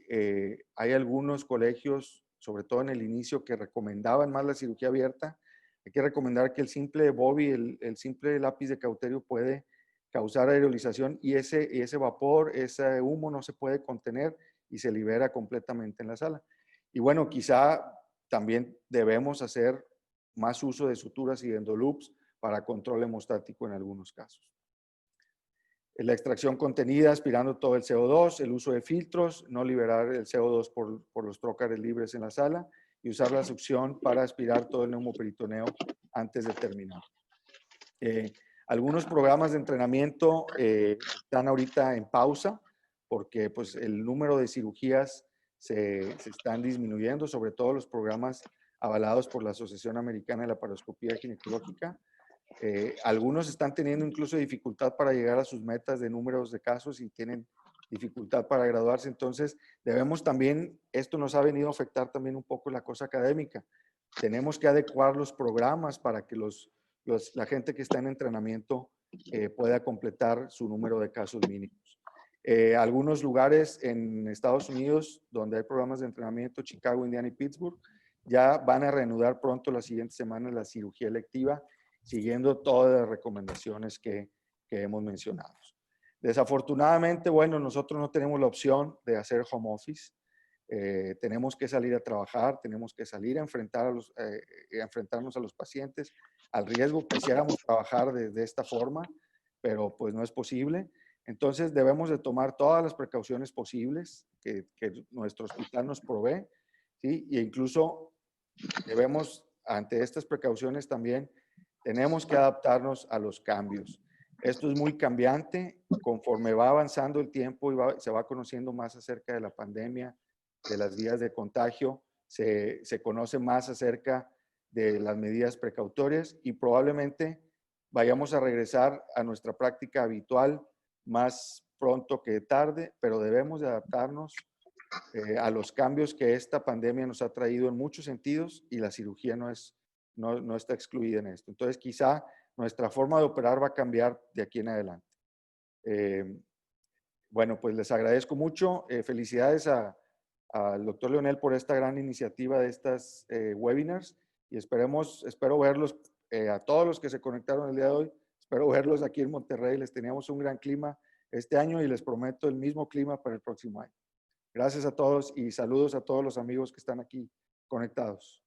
hay algunos colegios, sobre todo en el inicio, que recomendaban más la cirugía abierta. Hay que recomendar que el simple Bobby, el simple lápiz de cauterio puede causar aerolización y ese vapor, ese humo no se puede contener y se libera completamente en la sala. Y bueno, quizá también debemos hacer más uso de suturas y de endoloops para control hemostático en algunos casos. La extracción contenida, aspirando todo el CO2, el uso de filtros, no liberar el CO2 por los trócares libres en la sala y usar la succión para aspirar todo el neumoperitoneo antes de terminar. Algunos programas de entrenamiento están ahorita en pausa porque pues, el número de cirugías se están disminuyendo, sobre todo los programas avalados por la Asociación Americana de Laparoscopía Ginecológica. Algunos están teniendo incluso dificultad para llegar a sus metas de números de casos y tienen dificultad para graduarse. Entonces, debemos también, esto nos ha venido a afectar también un poco la cosa académica. Tenemos que adecuar los programas para que la gente que está en entrenamiento pueda completar su número de casos mínimos. Algunos lugares en Estados Unidos donde hay programas de entrenamiento, Chicago, Indiana y Pittsburgh, ya van a reanudar pronto la siguiente semana la cirugía electiva, siguiendo todas las recomendaciones que hemos mencionado. Desafortunadamente, bueno, nosotros no tenemos la opción de hacer home office. Tenemos que salir a trabajar, tenemos que salir a enfrentarnos a los pacientes, al riesgo. Quisiéramos trabajar de esta forma, pero pues no es posible. Entonces debemos de tomar todas las precauciones posibles que nuestro hospital nos provee, ¿sí? E incluso debemos, ante estas precauciones también, tenemos que adaptarnos a los cambios. Esto es muy cambiante, conforme va avanzando el tiempo y se va conociendo más acerca de la pandemia, de las vías de contagio, se conoce más acerca de las medidas precautorias y probablemente vayamos a regresar a nuestra práctica habitual más pronto que tarde, pero debemos de adaptarnos a los cambios que esta pandemia nos ha traído en muchos sentidos y la cirugía no está excluida en esto. Entonces, quizá nuestra forma de operar va a cambiar de aquí en adelante. Bueno, pues les agradezco mucho. Felicidades al doctor Leonel por esta gran iniciativa de estas webinars y espero verlos a todos los que se conectaron el día de hoy. Espero verlos aquí en Monterrey. Les teníamos un gran clima este año y les prometo el mismo clima para el próximo año. Gracias a todos y saludos a todos los amigos que están aquí conectados.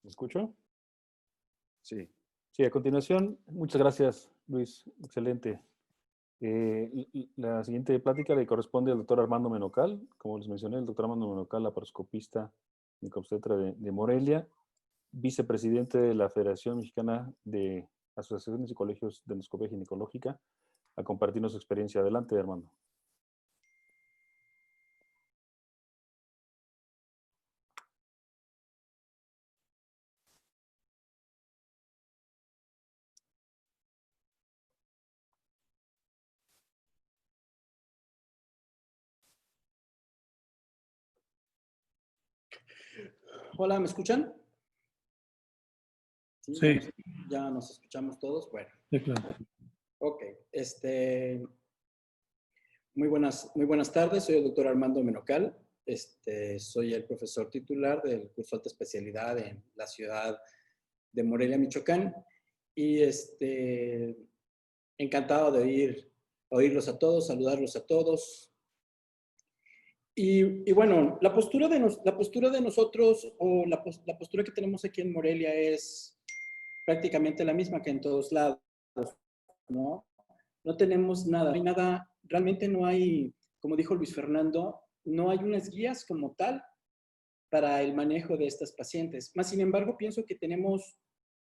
¿Me escucho? Sí. Sí, a continuación, muchas gracias, Luis. Excelente. La siguiente plática le corresponde al doctor Armando Menocal. Como les mencioné, el doctor Armando Menocal, laparoscopista ginecobstetra de Morelia, vicepresidente de la Federación Mexicana de Asociaciones y Colegios de Endoscopía Ginecológica, a compartirnos su experiencia. Adelante, Armando. Hola, ¿me escuchan? Sí. ¿Ya nos escuchamos todos? Bueno. Sí, claro. Ok. Muy buenas tardes. Soy el doctor Armando Menocal. Soy el profesor titular del curso de alta especialidad en la ciudad de Morelia, Michoacán. Y encantado de oírlos a todos, saludarlos a todos. Y bueno, la postura de nosotros, o la postura que tenemos aquí en Morelia es prácticamente la misma que en todos lados, ¿no? No tenemos nada, no hay nada, realmente no hay, como dijo Luis Fernando, no hay unas guías como tal para el manejo de estas pacientes. Más sin embargo, pienso que tenemos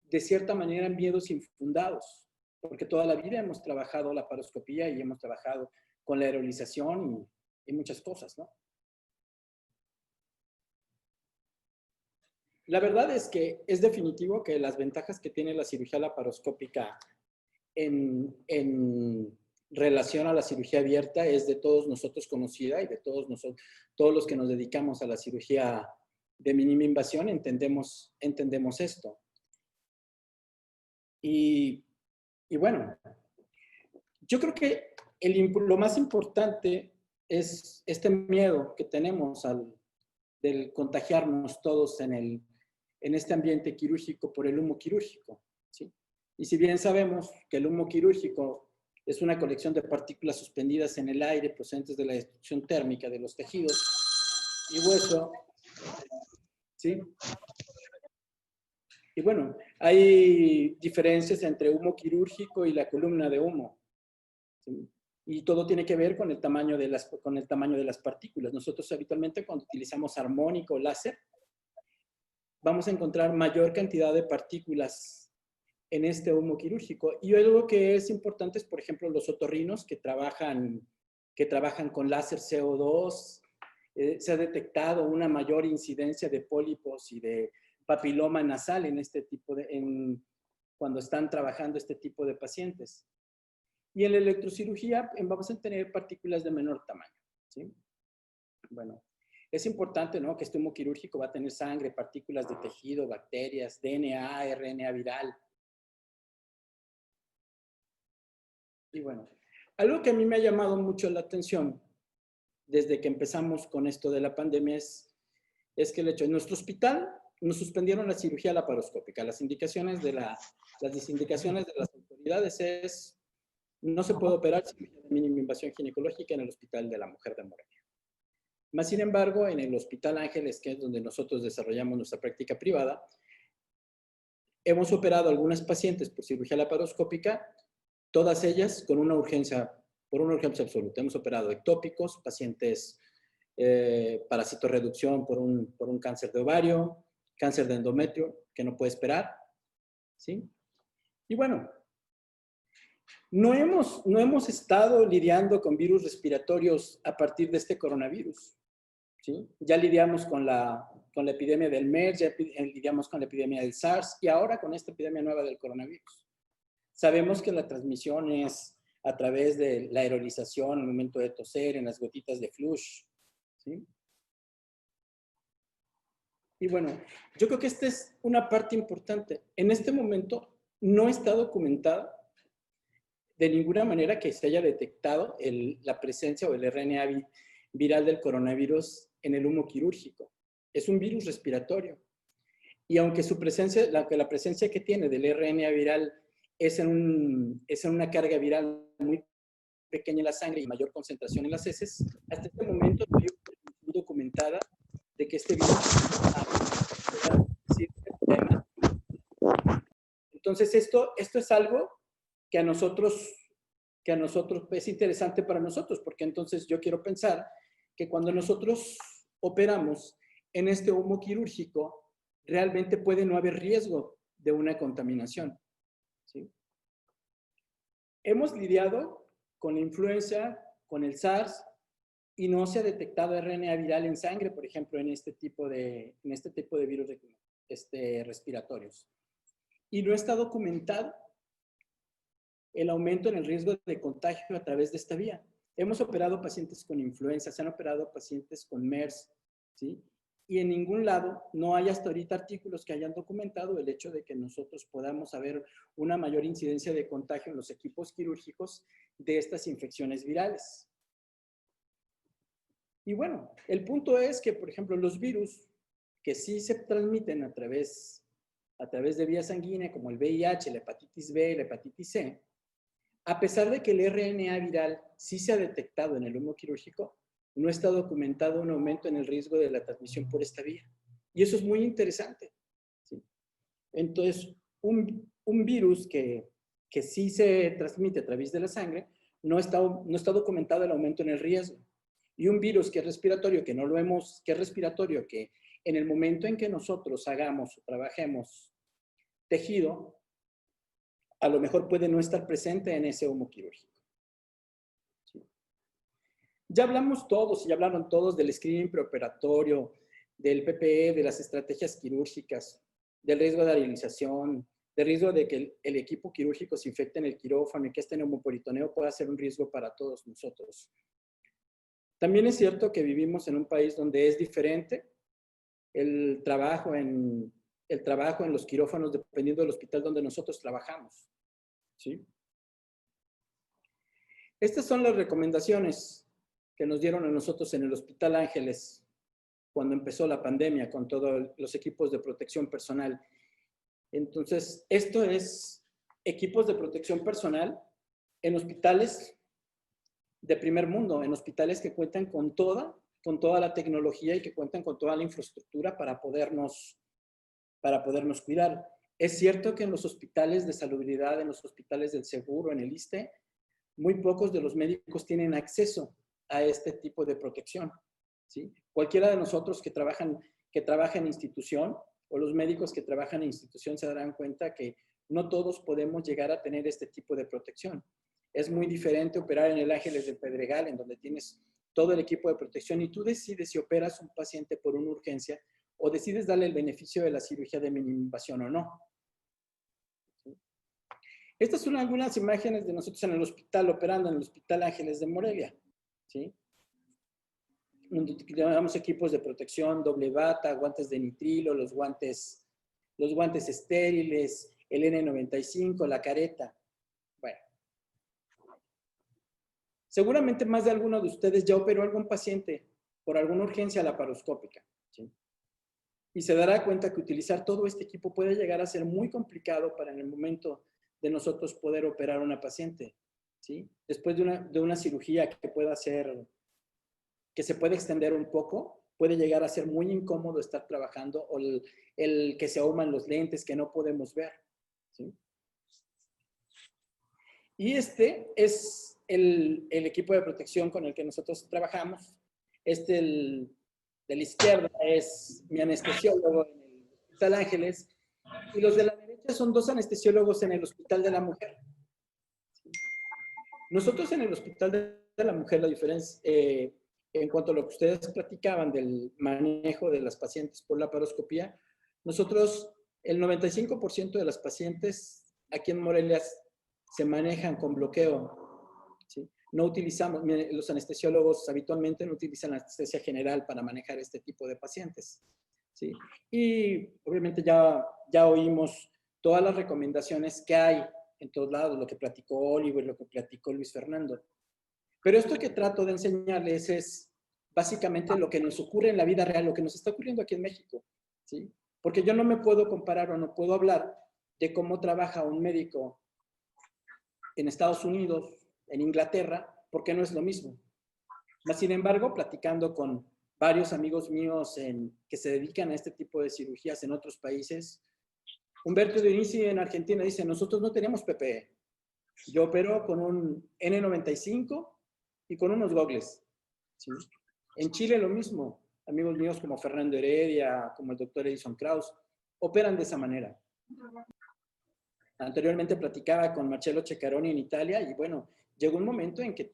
de cierta manera miedos infundados, porque toda la vida hemos trabajado la laparoscopía y hemos trabajado con la aerolización y muchas cosas, ¿no? La verdad es que es definitivo que las ventajas que tiene la cirugía laparoscópica en relación a la cirugía abierta es de todos nosotros conocida y de todos los que nos dedicamos a la cirugía de mínima invasión entendemos esto. Y bueno, yo creo que lo más importante es este miedo que tenemos del contagiarnos todos en este ambiente quirúrgico por el humo quirúrgico, ¿sí? Y si bien sabemos que el humo quirúrgico es una colección de partículas suspendidas en el aire procedentes de la destrucción térmica de los tejidos y hueso, ¿sí? Y bueno, hay diferencias entre humo quirúrgico y la columna de humo, ¿sí? Y todo tiene que ver con el tamaño de las partículas. Nosotros habitualmente cuando utilizamos armónico o láser, vamos a encontrar mayor cantidad de partículas en este humo quirúrgico. Y algo que es importante es, por ejemplo, los otorrinos que trabajan con láser CO2. Se ha detectado una mayor incidencia de pólipos y de papiloma nasal cuando están trabajando este tipo de pacientes. Y en la electrocirugía vamos a tener partículas de menor tamaño, ¿sí? Bueno, es importante, ¿no?, que este humo quirúrgico va a tener sangre, partículas de tejido, bacterias, DNA, RNA viral. Y bueno, algo que a mí me ha llamado mucho la atención desde que empezamos con esto de la pandemia es que el hecho, en nuestro hospital nos suspendieron la cirugía laparoscópica. Las indicaciones de las autoridades es: no se puede operar cirugía de mínima invasión ginecológica en el Hospital de la Mujer de Morelia. Más sin embargo, en el Hospital Ángeles, que es donde nosotros desarrollamos nuestra práctica privada, hemos operado a algunas pacientes por cirugía laparoscópica, todas ellas por una urgencia absoluta. Hemos operado ectópicos, pacientes para citorreducción por un cáncer de ovario, cáncer de endometrio, que no puede esperar, ¿sí? Y bueno, no hemos estado lidiando con virus respiratorios a partir de este coronavirus, ¿sí? Ya lidiamos con la epidemia del MERS, ya lidiamos con la epidemia del SARS y ahora con esta epidemia nueva del coronavirus. Sabemos que la transmisión es a través de la aerolización al momento de toser, en las gotitas de flush, ¿sí? Y bueno, yo creo que esta es una parte importante. En este momento no está documentada de ninguna manera que se haya detectado la presencia o el RNA viral del coronavirus en el humo quirúrgico. Es un virus respiratorio. Y aunque la presencia que tiene del RNA viral es en una carga viral muy pequeña en la sangre y mayor concentración en las heces, hasta este momento no hay documentada de que este virus entonces esto es algo que a nosotros es interesante para nosotros, porque entonces yo quiero pensar que cuando nosotros operamos en este humo quirúrgico, realmente puede no haber riesgo de una contaminación, ¿sí? Hemos lidiado con la influenza, con el SARS, y no se ha detectado RNA viral en sangre, por ejemplo, en este tipo de virus respiratorios. Y no está documentado el aumento en el riesgo de contagio a través de esta vía. Hemos operado pacientes con influenza, se han operado pacientes con MERS, ¿sí? Y en ningún lado no hay hasta ahorita artículos que hayan documentado el hecho de que nosotros podamos haber una mayor incidencia de contagio en los equipos quirúrgicos de estas infecciones virales. Y bueno, el punto es que, por ejemplo, los virus que sí se transmiten a través de vía sanguínea, como el VIH, la hepatitis B, la hepatitis C, a pesar de que el RNA viral sí se ha detectado en el humo quirúrgico, no está documentado un aumento en el riesgo de la transmisión por esta vía. Y eso es muy interesante, ¿sí? Entonces, un virus que sí se transmite a través de la sangre, no está documentado el aumento en el riesgo. Y un virus que es respiratorio, que en el momento en que nosotros hagamos o trabajemos tejido, a lo mejor puede no estar presente en ese humo quirúrgico, ¿sí? Ya hablamos todos, y ya hablaron todos del screening preoperatorio, del PPE, de las estrategias quirúrgicas, del riesgo de aerolización, del riesgo de que el equipo quirúrgico se infecte en el quirófano y que este neumoperitoneo pueda ser un riesgo para todos nosotros. También es cierto que vivimos en un país donde es diferente el trabajo en los quirófanos dependiendo del hospital donde nosotros trabajamos, ¿sí? Estas son las recomendaciones que nos dieron a nosotros en el Hospital Ángeles cuando empezó la pandemia con todos los equipos de protección personal. Entonces, esto es equipos de protección personal en hospitales de primer mundo, en hospitales que cuentan con toda la tecnología y que cuentan con toda la infraestructura para podernos cuidar. Es cierto que en los hospitales de salubridad, en los hospitales del seguro, en el ISSSTE, muy pocos de los médicos tienen acceso a este tipo de protección, ¿sí? Cualquiera de nosotros que trabaja en institución o los médicos que trabajan en institución se darán cuenta que no todos podemos llegar a tener este tipo de protección. Es muy diferente operar en el Ángeles del Pedregal, en donde tienes todo el equipo de protección y tú decides si operas un paciente por una urgencia o decides darle el beneficio de la cirugía de mínima invasión o no. ¿Sí? Estas son algunas imágenes de nosotros en el hospital, operando en el Hospital Ángeles de Morelia. ¿Sí? Donde llevamos equipos de protección, doble bata, guantes de nitrilo, los guantes estériles, el N95, la careta. Bueno. Seguramente más de alguno de ustedes ya operó a algún paciente por alguna urgencia laparoscópica, ¿sí? Y se dará cuenta que utilizar todo este equipo puede llegar a ser muy complicado para en el momento de nosotros poder operar a una paciente, ¿sí? Después de una cirugía que se puede extender un poco, puede llegar a ser muy incómodo estar trabajando, o el que se ahuman los lentes, que no podemos ver, ¿sí? Y este es el equipo de protección con el que nosotros trabajamos. De la izquierda es mi anestesiólogo en el Hospital Ángeles, y los de la derecha son 2 anestesiólogos en el Hospital de la Mujer. Nosotros en el Hospital de la Mujer, la diferencia, en cuanto a lo que ustedes platicaban del manejo de las pacientes por laparoscopía, nosotros, el 95% de las pacientes aquí en Morelia se manejan con bloqueo, ¿sí? No utilizamos, los anestesiólogos habitualmente no utilizan anestesia general para manejar este tipo de pacientes, ¿sí? Y obviamente ya oímos todas las recomendaciones que hay en todos lados, lo que platicó Oliver, lo que platicó Luis Fernando. Pero esto que trato de enseñarles es básicamente lo que nos ocurre en la vida real, lo que nos está ocurriendo aquí en México, ¿sí? Porque yo no me puedo comparar o no puedo hablar de cómo trabaja un médico en Estados Unidos, en Inglaterra, porque no es lo mismo. Mas, sin embargo, platicando con varios amigos míos que se dedican a este tipo de cirugías en otros países, Humberto Dionisi en Argentina dice, nosotros no tenemos PPE. Yo opero con un N95 y con unos gogles, ¿sí? En Chile lo mismo. Amigos míos como Fernando Heredia, como el doctor Edison Kraus, operan de esa manera. Anteriormente platicaba con Marcello Ceccaroni en Italia y bueno, llegó un momento en que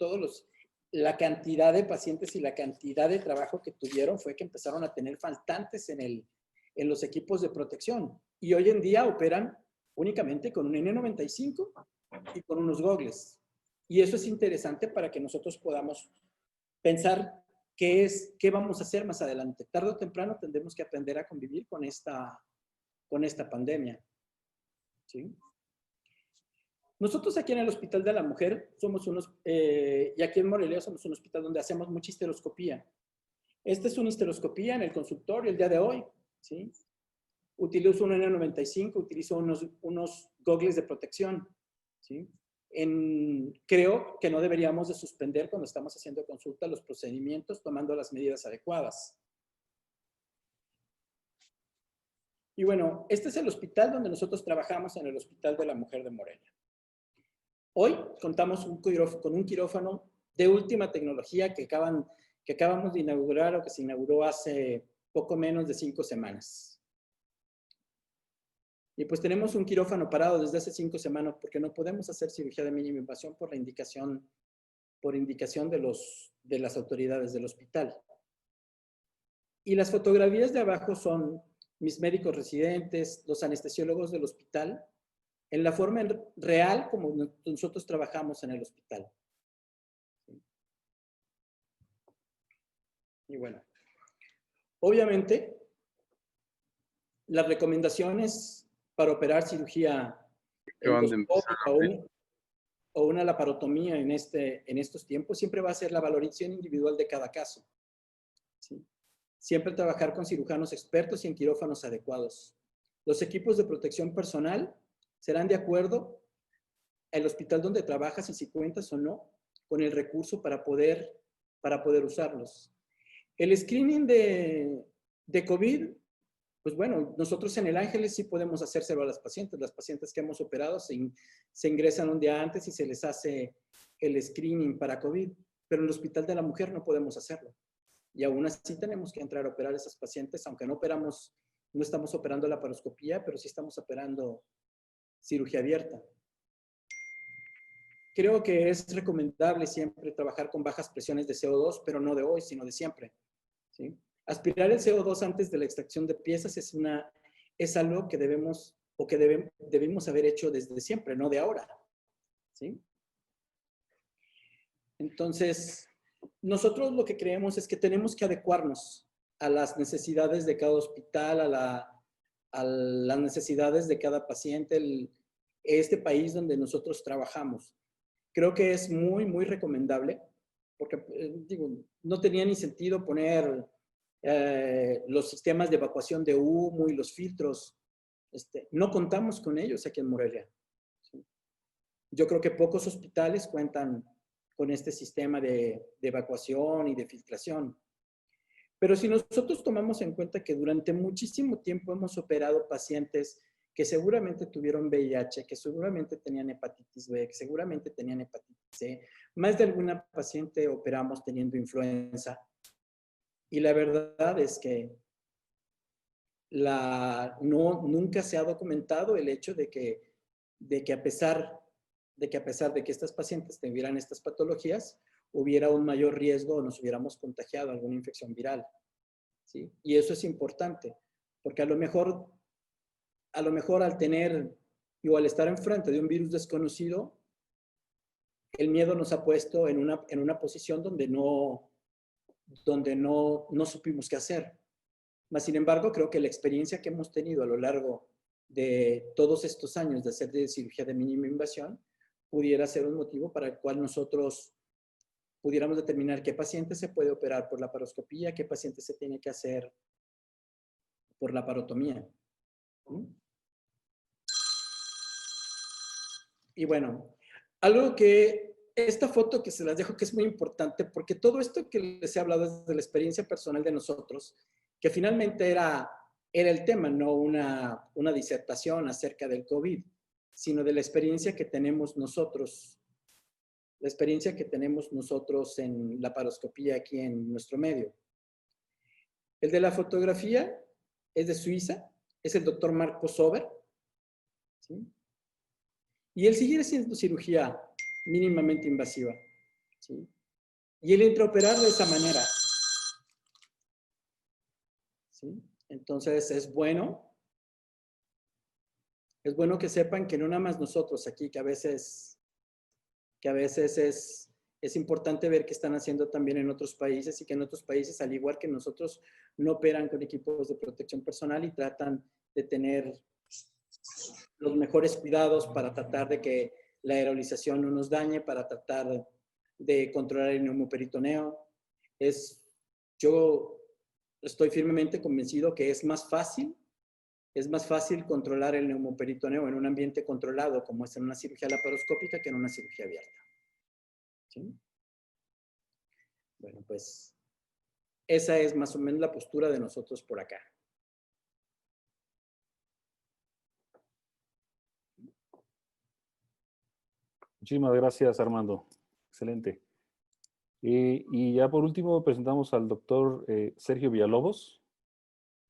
la cantidad de pacientes y la cantidad de trabajo que tuvieron fue que empezaron a tener faltantes en los equipos de protección. Y hoy en día operan únicamente con un N95 y con unos gogles. Y eso es interesante para que nosotros podamos pensar qué vamos a hacer más adelante. Tarde o temprano tendremos que aprender a convivir con esta pandemia, ¿sí? Nosotros aquí en el Hospital de la Mujer y aquí en Morelia somos un hospital donde hacemos mucha histeroscopía. Esta es una histeroscopía en el consultorio el día de hoy, ¿sí? Utilizo un N95, utilizo unos gogles de protección, ¿sí? Creo que no deberíamos de suspender cuando estamos haciendo consulta los procedimientos tomando las medidas adecuadas. Y bueno, este es el hospital donde nosotros trabajamos, en el Hospital de la Mujer de Morelia. Hoy contamos con un quirófano de última tecnología que acabamos de inaugurar, o que se inauguró hace poco menos de 5 semanas. Y pues tenemos un quirófano parado desde hace 5 semanas porque no podemos hacer cirugía de mínima invasión por indicación de las autoridades del hospital. Y las fotografías de abajo son mis médicos residentes, los anestesiólogos del hospital, en la forma real como nosotros trabajamos en el hospital. Y bueno, obviamente, las recomendaciones para operar cirugía endoscópica o una laparotomía en estos tiempos, siempre va a ser la valoración individual de cada caso. ¿Sí? Siempre trabajar con cirujanos expertos y en quirófanos adecuados. Los equipos de protección personal serán de acuerdo al hospital donde trabajas y si cuentas o no con el recurso para poder usarlos. El screening de COVID, pues bueno, nosotros en el Ángeles sí podemos hacérselo a las pacientes que hemos operado se ingresan un día antes y se les hace el screening para COVID, pero en el Hospital de la Mujer no podemos hacerlo. Y aún así tenemos que entrar a operar a esas pacientes, aunque no estamos operando laparoscopía, pero sí estamos operando cirugía abierta. Creo que es recomendable siempre trabajar con bajas presiones de CO2, pero no de hoy, sino de siempre. ¿Sí? Aspirar el CO2 antes de la extracción de piezas es algo que debemos haber hecho desde siempre, no de ahora. ¿Sí? Entonces, nosotros lo que creemos es que tenemos que adecuarnos a las necesidades de cada hospital, a las necesidades de cada paciente, este país donde nosotros trabajamos. Creo que es muy, muy recomendable, porque digo, no tenía ni sentido poner los sistemas de evacuación de humo y los filtros. No contamos con ellos aquí en Morelia. ¿Sí? Yo creo que pocos hospitales cuentan con este sistema de evacuación y de filtración. Pero si nosotros tomamos en cuenta que durante muchísimo tiempo hemos operado pacientes que seguramente tuvieron VIH, que seguramente tenían hepatitis B, que seguramente tenían hepatitis C, más de alguna paciente operamos teniendo influenza. Y la verdad es que nunca se ha documentado el hecho de que a pesar de que estas pacientes tuvieran estas patologías, hubiera un mayor riesgo o nos hubiéramos contagiado alguna infección viral. ¿Sí? Y eso es importante, porque a lo mejor al tener o al estar enfrente de un virus desconocido, el miedo nos ha puesto en una posición donde no supimos qué hacer. Mas, sin embargo, creo que la experiencia que hemos tenido a lo largo de todos estos años de hacer de cirugía de mínima invasión pudiera ser un motivo para el cual nosotros pudiéramos determinar qué paciente se puede operar por laparoscopía, qué paciente se tiene que hacer por laparotomía. Y bueno, algo que esta foto que se las dejo que es muy importante porque todo esto que les he hablado es de la experiencia personal de nosotros, que finalmente era el tema, no una disertación acerca del COVID, sino de la experiencia que tenemos nosotros, en laparoscopía aquí en nuestro medio. El de la fotografía es de Suiza, es el doctor Marco Sober, ¿sí? Y él sigue haciendo cirugía mínimamente invasiva, ¿sí? Y él entra a operar de esa manera, ¿sí? Entonces es bueno que sepan que no nada más nosotros aquí, que a veces es importante ver qué están haciendo también en otros países y que en otros países, al igual que nosotros, no operan con equipos de protección personal y tratan de tener los mejores cuidados para tratar de que la aerolización no nos dañe, para tratar de controlar el neumoperitoneo. Yo estoy firmemente convencido que es más fácil controlar el neumoperitoneo en un ambiente controlado, como es en una cirugía laparoscópica, que en una cirugía abierta. ¿Sí? Bueno, pues esa es más o menos la postura de nosotros por acá. Muchísimas gracias, Armando. Excelente. Y ya por último presentamos al doctor Sergio Villalobos,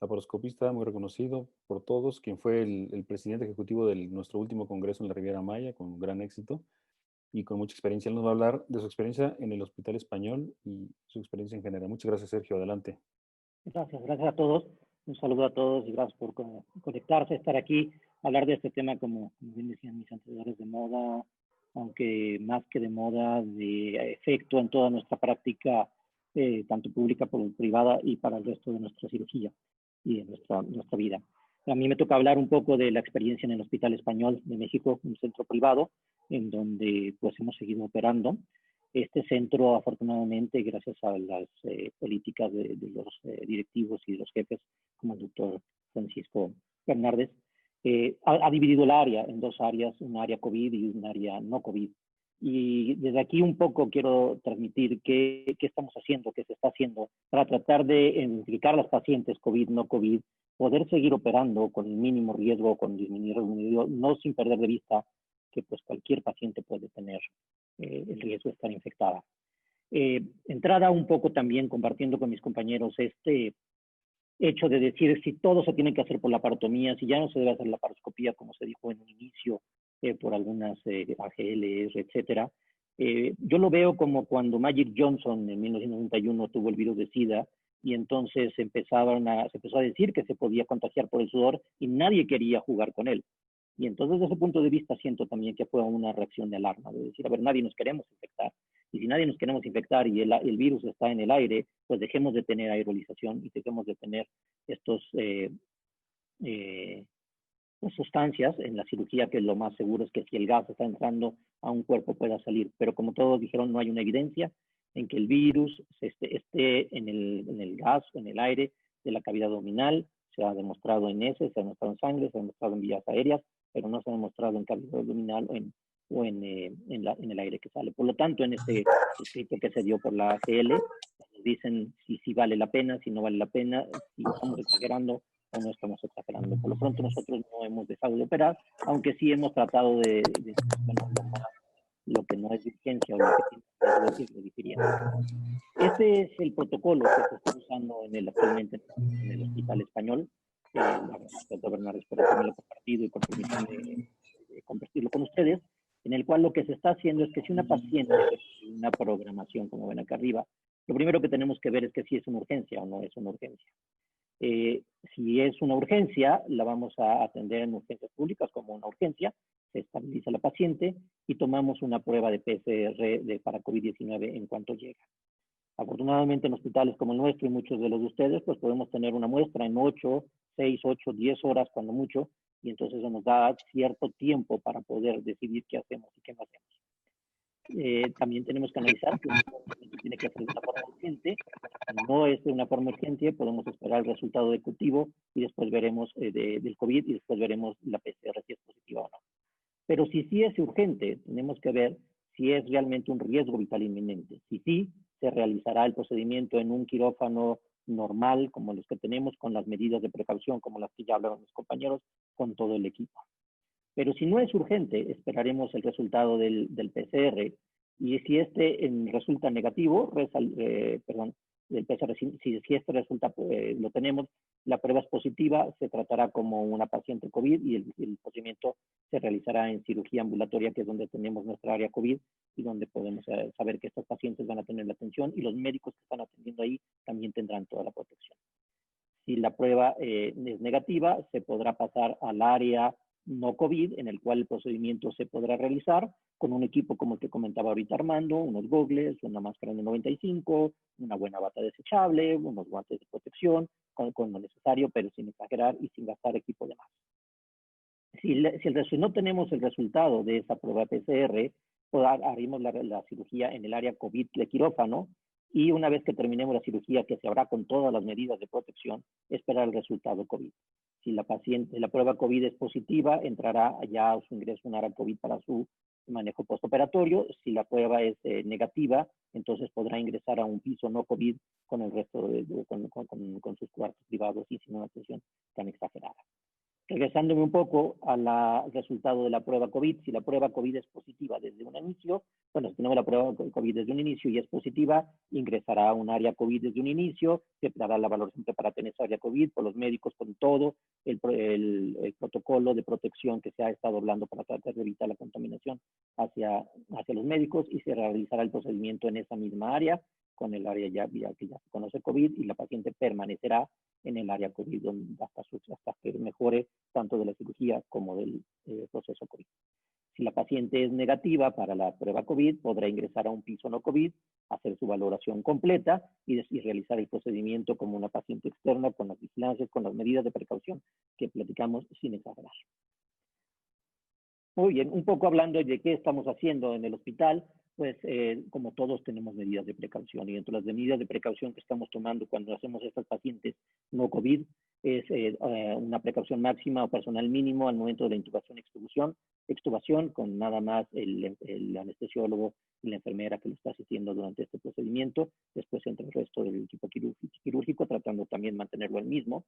laparoscopista muy reconocido por todos, quien fue el presidente ejecutivo de nuestro último congreso en la Riviera Maya, con gran éxito y con mucha experiencia. Él nos va a hablar de su experiencia en el Hospital Español y su experiencia en general. Muchas gracias, Sergio. Adelante. Gracias a todos. Un saludo a todos y gracias por conectarse, estar aquí, hablar de este tema, como bien decían mis antecesores, de moda, aunque más que de moda, de efecto en toda nuestra práctica, tanto pública como privada y para el resto de nuestra cirugía y de nuestra vida. A mí me toca hablar un poco de la experiencia en el Hospital Español de México, un centro privado, en donde pues hemos seguido operando. Este centro, afortunadamente, gracias a las políticas de los directivos y de los jefes, como el doctor Francisco Bernardes, ha dividido el área en dos áreas, un área COVID y un área no COVID. Y desde aquí un poco quiero transmitir qué estamos haciendo, qué se está haciendo para tratar de identificar a los pacientes COVID, no COVID, poder seguir operando con el mínimo riesgo, con disminuir, no sin perder de vista que pues cualquier paciente puede tener el riesgo de estar infectada. Entrada un poco también compartiendo con mis compañeros este hecho de decir si todo se tiene que hacer por la parotomía, si ya no se debe hacer la paroscopía como se dijo en un inicio por algunas AGLs, etcétera. Yo lo veo como cuando Magic Johnson en 1991 tuvo el virus de SIDA y entonces se empezó a decir que se podía contagiar por el sudor y nadie quería jugar con él. Y entonces, desde ese punto de vista, siento también que fue una reacción de alarma, de decir, a ver, nadie nos queremos infectar. Y si nadie nos queremos infectar y el virus está en el aire, pues dejemos de tener aerolización y dejemos de tener estos sustancias en la cirugía, que lo más seguro es que si el gas está entrando a un cuerpo pueda salir. Pero como todos dijeron, no hay una evidencia en que el virus esté en el gas, en el aire de la cavidad abdominal. Se ha demostrado en heces, se ha demostrado en sangre, se ha demostrado en vías aéreas, pero no se ha demostrado en cavidad abdominal o en el aire que sale. Por lo tanto, en este escrito que se dio por la AGL, dicen si vale la pena, si no vale la pena, si estamos exagerando o no estamos exagerando. Por lo pronto nosotros no hemos dejado de operar, aunque sí hemos tratado de lo que no es de urgencia o lo que tiene que diferir. Este es el protocolo que se está usando actualmente en el Hospital Español. El doctor Bernardes por haberme compartido y por permitirme compartirlo con ustedes, en el cual lo que se está haciendo es que si una paciente tiene una programación, como ven acá arriba, lo primero que tenemos que ver es que si es una urgencia o no es una urgencia. Si es una urgencia, la vamos a atender en urgencias públicas como una urgencia, se estabiliza la paciente y tomamos una prueba de PCR para COVID-19 en cuanto llega. Afortunadamente en hospitales como el nuestro y muchos de los de ustedes, pues podemos tener una muestra en 6, 8, 10 horas cuando mucho, y entonces eso nos da cierto tiempo para poder decidir qué hacemos y qué no hacemos. También tenemos que analizar que tiene que hacer de una forma urgente. No es de una forma urgente, podemos esperar el resultado ejecutivo y después veremos del COVID y después veremos la PCR si es positiva o no. Pero si sí es urgente, tenemos que ver si es realmente un riesgo vital inminente. Si sí, se realizará el procedimiento en un quirófano normal, como los que tenemos, con las medidas de precaución, como las que ya hablaron mis compañeros, con todo el equipo. Pero si no es urgente, esperaremos el resultado del PCR y si este resulta negativo, el PCR, si este resulta, lo tenemos, la prueba es positiva, se tratará como una paciente COVID y el procedimiento se realizará en cirugía ambulatoria, que es donde tenemos nuestra área COVID y donde podemos saber que estos pacientes van a tener la atención y los médicos que están atendiendo ahí también tendrán toda la protección. Si la prueba es negativa, se podrá pasar al área no COVID, en el cual el procedimiento se podrá realizar con un equipo como el que comentaba ahorita Armando, unos gogles, una máscara N95, una buena bata desechable, unos guantes de protección, con lo necesario, pero sin exagerar y sin gastar equipo de más. Si no tenemos el resultado de esa prueba PCR, pues haremos la cirugía en el área COVID de quirófano y una vez que terminemos la cirugía, que se hará con todas las medidas de protección, esperar el resultado COVID. Si la prueba COVID es positiva, entrará ya a su ingreso en área COVID para su manejo postoperatorio. Si la prueba es negativa, entonces podrá ingresar a un piso no COVID con el resto con sus cuartos privados y sin una atención tan exagerada. Regresándome un poco al resultado de la prueba COVID, si la prueba COVID es positiva desde un inicio, bueno, si tenemos la prueba COVID desde un inicio y es positiva, ingresará a un área COVID desde un inicio, se dará la valoración preparatoria en esa área COVID por los médicos, con todo el protocolo de protección que se ha estado hablando para tratar de evitar la contaminación hacia los médicos y se realizará el procedimiento en esa misma área, con el área que ya se conoce COVID y la paciente permanecerá en el área COVID hasta que mejore tanto de la cirugía como del proceso COVID. Si la paciente es negativa para la prueba COVID, podrá ingresar a un piso no COVID, hacer su valoración completa y realizar el procedimiento como una paciente externa con las vigilancias, con las medidas de precaución que platicamos sin exagerar. Muy bien, un poco hablando de qué estamos haciendo en el hospital, pues como todos tenemos medidas de precaución y entre las medidas de precaución que estamos tomando cuando hacemos estas pacientes no COVID es una precaución máxima o personal mínimo al momento de la intubación y extubación con nada más el anestesiólogo y la enfermera que lo está asistiendo durante este procedimiento. Después entra el resto del equipo quirúrgico tratando también de mantenerlo el mismo.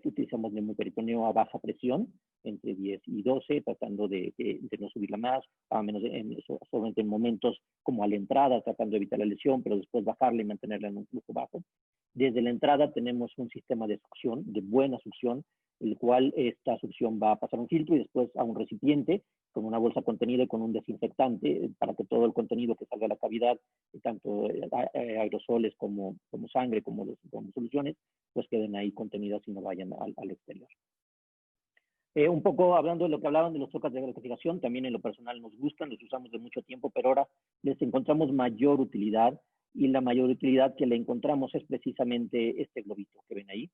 Utilizamos neumoperitoneo a baja presión, entre 10 y 12, tratando de no subirla más, a menos solamente en momentos como a la entrada, tratando de evitar la lesión, pero después bajarla y mantenerla en un flujo bajo. Desde la entrada tenemos un sistema de succión, de buena succión, el cual esta succión va a pasar a un filtro y después a un recipiente con una bolsa contenida y con un desinfectante para que todo el contenido que salga de la cavidad, tanto aerosoles como sangre, como soluciones, pues queden ahí contenidas y no vayan al exterior. Un poco hablando de lo que hablaban de los trocas de gratificación, también en lo personal nos gustan, los usamos de mucho tiempo, pero ahora les encontramos mayor utilidad y la mayor utilidad que le encontramos es precisamente este globito que ven ahí,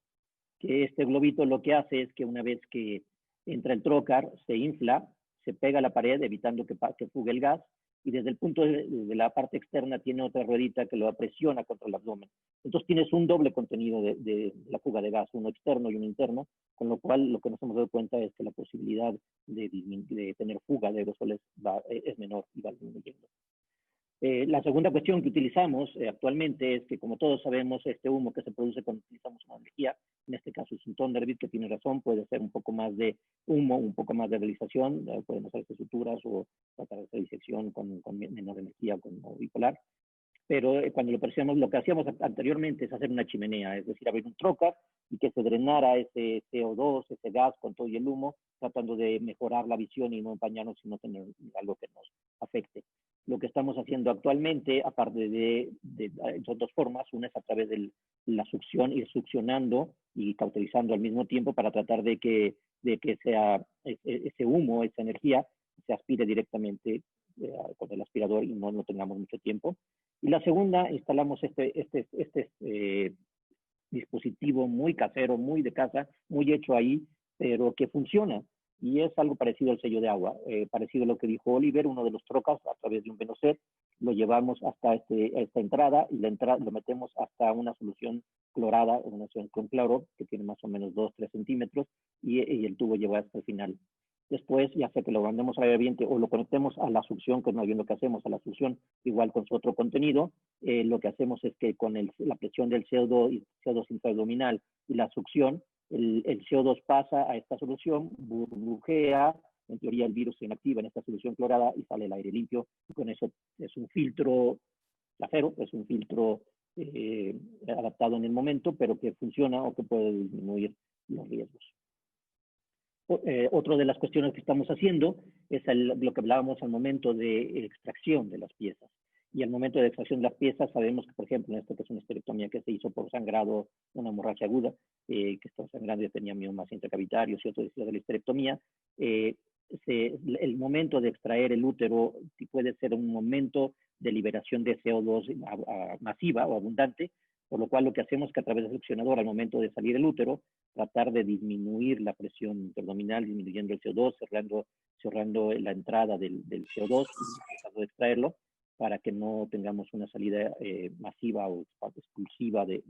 que este globito lo que hace es que una vez que entra el trocar, se infla, se pega a la pared evitando que fugue el gas y desde el punto de la parte externa tiene otra ruedita que lo presiona contra el abdomen. Entonces tienes un doble contenido de la fuga de gas, uno externo y uno interno, con lo cual lo que nos hemos dado cuenta es que la posibilidad de tener fuga de aerosoles es menor y va disminuyendo. La segunda cuestión que utilizamos actualmente es que, como todos sabemos, este humo que se produce cuando utilizamos una energía, en este caso es un Thunderbird, que tiene razón, puede ser un poco más de humo, un poco más de realización, pueden hacerse suturas o tratar de hacer disección con menor energía, con bipolar. Pero cuando lo presionamos, lo que hacíamos anteriormente es hacer una chimenea, es decir, abrir un trocar y que se drenara ese CO2, ese gas con todo y el humo, tratando de mejorar la visión y no empañarnos y no tener algo que nos afecte. Lo que estamos haciendo actualmente, aparte son dos formas. Una es a través de la succión, ir succionando y cauterizando al mismo tiempo para tratar de que sea ese humo, esa energía, se aspire directamente con el aspirador y no tengamos mucho tiempo. Y la segunda, instalamos este dispositivo muy casero, muy de casa, muy hecho ahí, pero que funciona. Y es algo parecido al sello de agua, parecido a lo que dijo Oliver, uno de los trocas a través de un venoset, lo llevamos hasta esta entrada y lo metemos hasta una solución clorada, una solución con cloro, que tiene más o menos 2-3 centímetros, y el tubo lleva hasta el final. Después, ya sea que lo mandemos al aire ambiente o lo conectemos a la succión, que no es lo que hacemos, a la succión, igual con su otro contenido, lo que hacemos es que con la presión del CO2 intraabdominal y la succión, el CO2 pasa a esta solución, burbujea, en teoría el virus se inactiva en esta solución clorada y sale el aire limpio. Y con eso es un filtro casero, es un filtro adaptado en el momento, pero que funciona o que puede disminuir los riesgos. Otra de las cuestiones que estamos haciendo es lo que hablábamos al momento de extracción de las piezas. Y al momento de extracción de las piezas sabemos que, por ejemplo, en esto que es una esterectomía que se hizo por sangrado, una hemorragia aguda, que estaba sangrando y tenía miomas intracavitarios y otro después de la histerectomía, el momento de extraer el útero puede ser un momento de liberación de CO2 masiva o abundante, por lo cual lo que hacemos es que a través del succionador, al momento de salir el útero, tratar de disminuir la presión interabdominal, disminuyendo el CO2, cerrando la entrada del CO2 y tratando de extraerlo para que no tengamos una salida masiva o expulsiva de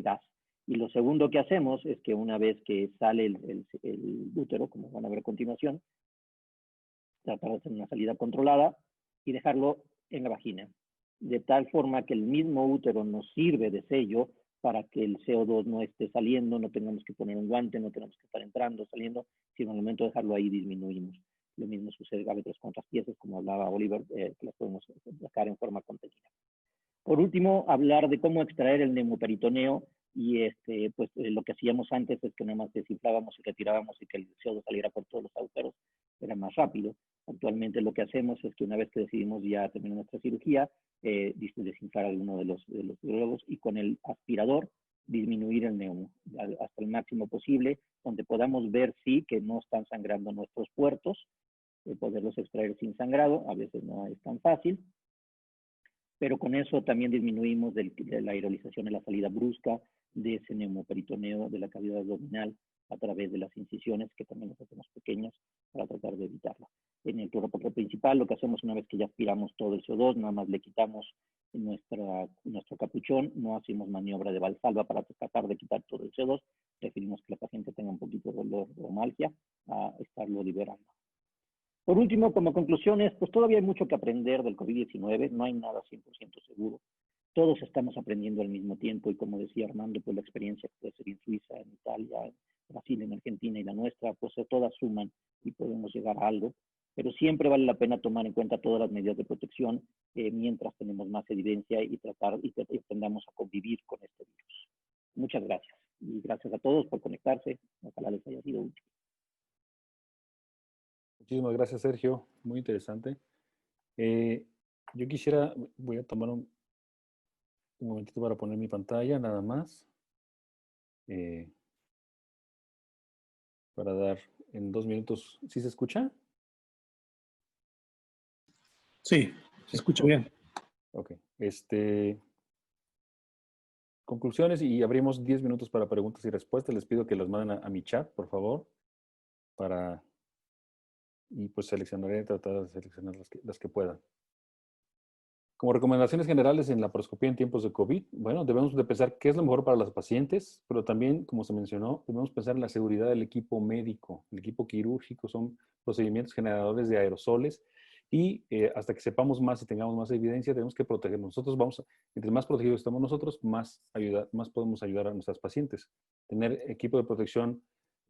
gas. Y lo segundo que hacemos es que una vez que sale el útero, como van a ver a continuación, tratar de hacer una salida controlada y dejarlo en la vagina, de tal forma que el mismo útero nos sirve de sello para que el CO2 no esté saliendo, no tengamos que poner un guante, no tenemos que estar entrando, saliendo, sino al momento de dejarlo ahí disminuimos. Lo mismo sucede a veces con otras piezas, como hablaba Oliver, que las podemos sacar en forma contenida. Por último, hablar de cómo extraer el neumoperitoneo, y lo que hacíamos antes es que nada más desinflábamos y retirábamos y que el CO2 saliera por todos los agujeros, era más rápido. Actualmente lo que hacemos es que una vez que decidimos ya terminar nuestra cirugía, desinflar alguno de los globos y con el aspirador disminuir el neumo hasta el máximo posible, donde podamos ver sí que no están sangrando nuestros puertos, poderlos extraer sin sangrado. A veces no es tan fácil, pero con eso también disminuimos de la aerolización en la salida brusca de ese neumoperitoneo de la cavidad abdominal a través de las incisiones, que también las hacemos pequeñas para tratar de evitarla. En el pleuropotor principal, lo que hacemos una vez que ya aspiramos todo el CO2, nada más le quitamos nuestro capuchón, no hacemos maniobra de valsalva para tratar de quitar todo el CO2, preferimos que la paciente tenga un poquito de dolor o malgia a estarlo liberando. Por último, como conclusiones, pues todavía hay mucho que aprender del COVID-19, no hay nada 100% seguro. Todos estamos aprendiendo al mismo tiempo y como decía Armando, pues la experiencia que puede ser en Suiza, en Italia, en Brasil, en Argentina y la nuestra, pues todas suman y podemos llegar a algo. Pero siempre vale la pena tomar en cuenta todas las medidas de protección mientras tenemos más evidencia y tratar y aprendamos a convivir con este virus. Muchas gracias. Y gracias a todos por conectarse. Ojalá les haya sido útil. Muchísimas gracias, Sergio. Muy interesante. Yo quisiera, voy a tomar un momentito para poner mi pantalla, nada más. Para dar en 2 minutos. ¿Sí se escucha? Sí, se escucha bien. Ok. Conclusiones y abrimos 10 minutos para preguntas y respuestas. Les pido que las manden a mi chat, por favor, y pues tratar de seleccionar las que puedan. Como recomendaciones generales en la laparoscopía en tiempos de COVID, bueno, debemos de pensar qué es lo mejor para los pacientes, pero también, como se mencionó, debemos pensar en la seguridad del equipo médico, el equipo quirúrgico, son procedimientos generadores de aerosoles y hasta que sepamos más y tengamos más evidencia, tenemos que protegernos. Entre más protegidos estamos nosotros, más podemos ayudar a nuestras pacientes. Tener equipo de protección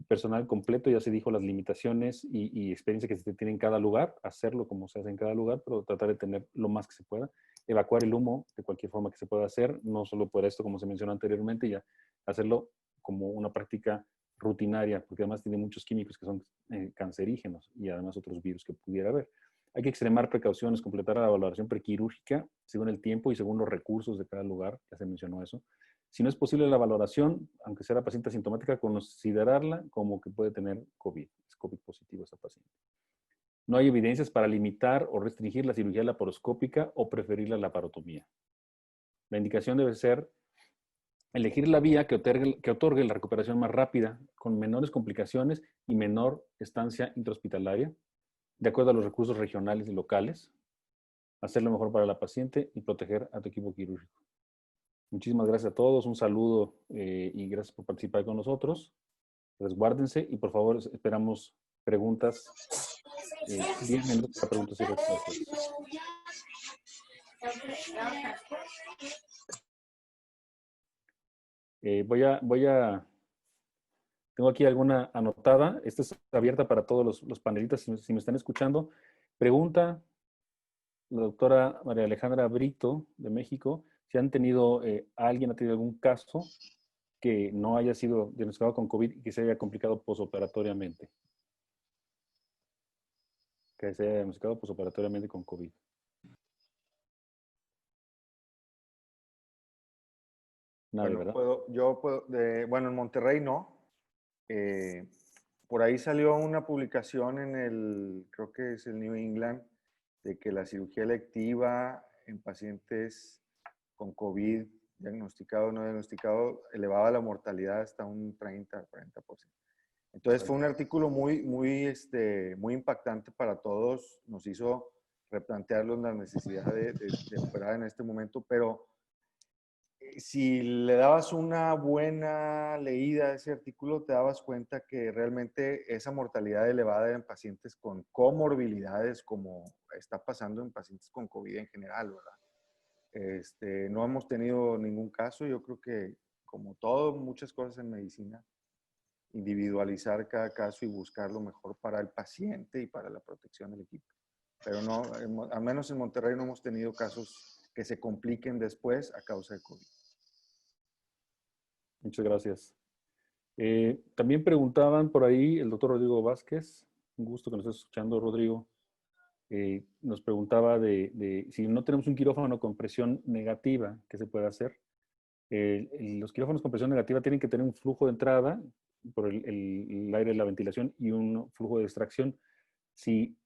personal completo, ya se dijo las limitaciones y experiencia que se tiene en cada lugar, hacerlo como se hace en cada lugar, pero tratar de tener lo más que se pueda. Evacuar el humo de cualquier forma que se pueda hacer, no solo por esto, como se mencionó anteriormente, ya hacerlo como una práctica rutinaria, porque además tiene muchos químicos que son cancerígenos y además otros virus que pudiera haber. Hay que extremar precauciones, completar la valoración prequirúrgica según el tiempo y según los recursos de cada lugar, ya se mencionó eso. Si no es posible la valoración, aunque sea la paciente asintomática, considerarla como que puede tener COVID. Es COVID positivo esa paciente. No hay evidencias para limitar o restringir la cirugía laparoscópica o preferir la laparotomía. La indicación debe ser elegir la vía que otorgue la recuperación más rápida, con menores complicaciones y menor estancia intrahospitalaria, de acuerdo a los recursos regionales y locales, hacer lo mejor para la paciente y proteger a tu equipo quirúrgico. Muchísimas gracias a todos, un saludo y gracias por participar con nosotros. Resguárdense y por favor esperamos preguntas, 10 minutos para preguntas y respuestas. Tengo aquí alguna anotada, esta es abierta para todos los panelistas, si me están escuchando. Pregunta la doctora María Alejandra Brito de México, si alguien ha tenido algún caso que no haya sido diagnosticado con COVID y que se haya complicado posoperatoriamente. Que se haya diagnosticado posoperatoriamente con COVID. Nadie, Bueno, ¿verdad? bueno, en Monterrey no. Por ahí salió una publicación creo que es el New England, de que la cirugía electiva en pacientes con COVID, diagnosticado o no diagnosticado, elevaba la mortalidad hasta un 30-40%. Entonces fue un artículo muy impactante para todos, nos hizo replantearnos la necesidad de operar en este momento, pero si le dabas una buena leída a ese artículo, te dabas cuenta que realmente esa mortalidad elevada en pacientes con comorbilidades, como está pasando en pacientes con COVID en general, ¿verdad? No hemos tenido ningún caso. Yo creo que, como todo, muchas cosas en medicina, individualizar cada caso y buscar lo mejor para el paciente y para la protección del equipo. Pero no, al menos en Monterrey no hemos tenido casos que se compliquen después a causa de COVID. Muchas gracias. También preguntaban por ahí el doctor Rodrigo Vázquez, un gusto que nos estés escuchando, Rodrigo. Nos preguntaba de si no tenemos un quirófano con presión negativa, ¿qué se puede hacer? Los quirófanos con presión negativa tienen que tener un flujo de entrada por el aire de la ventilación y un flujo de extracción. si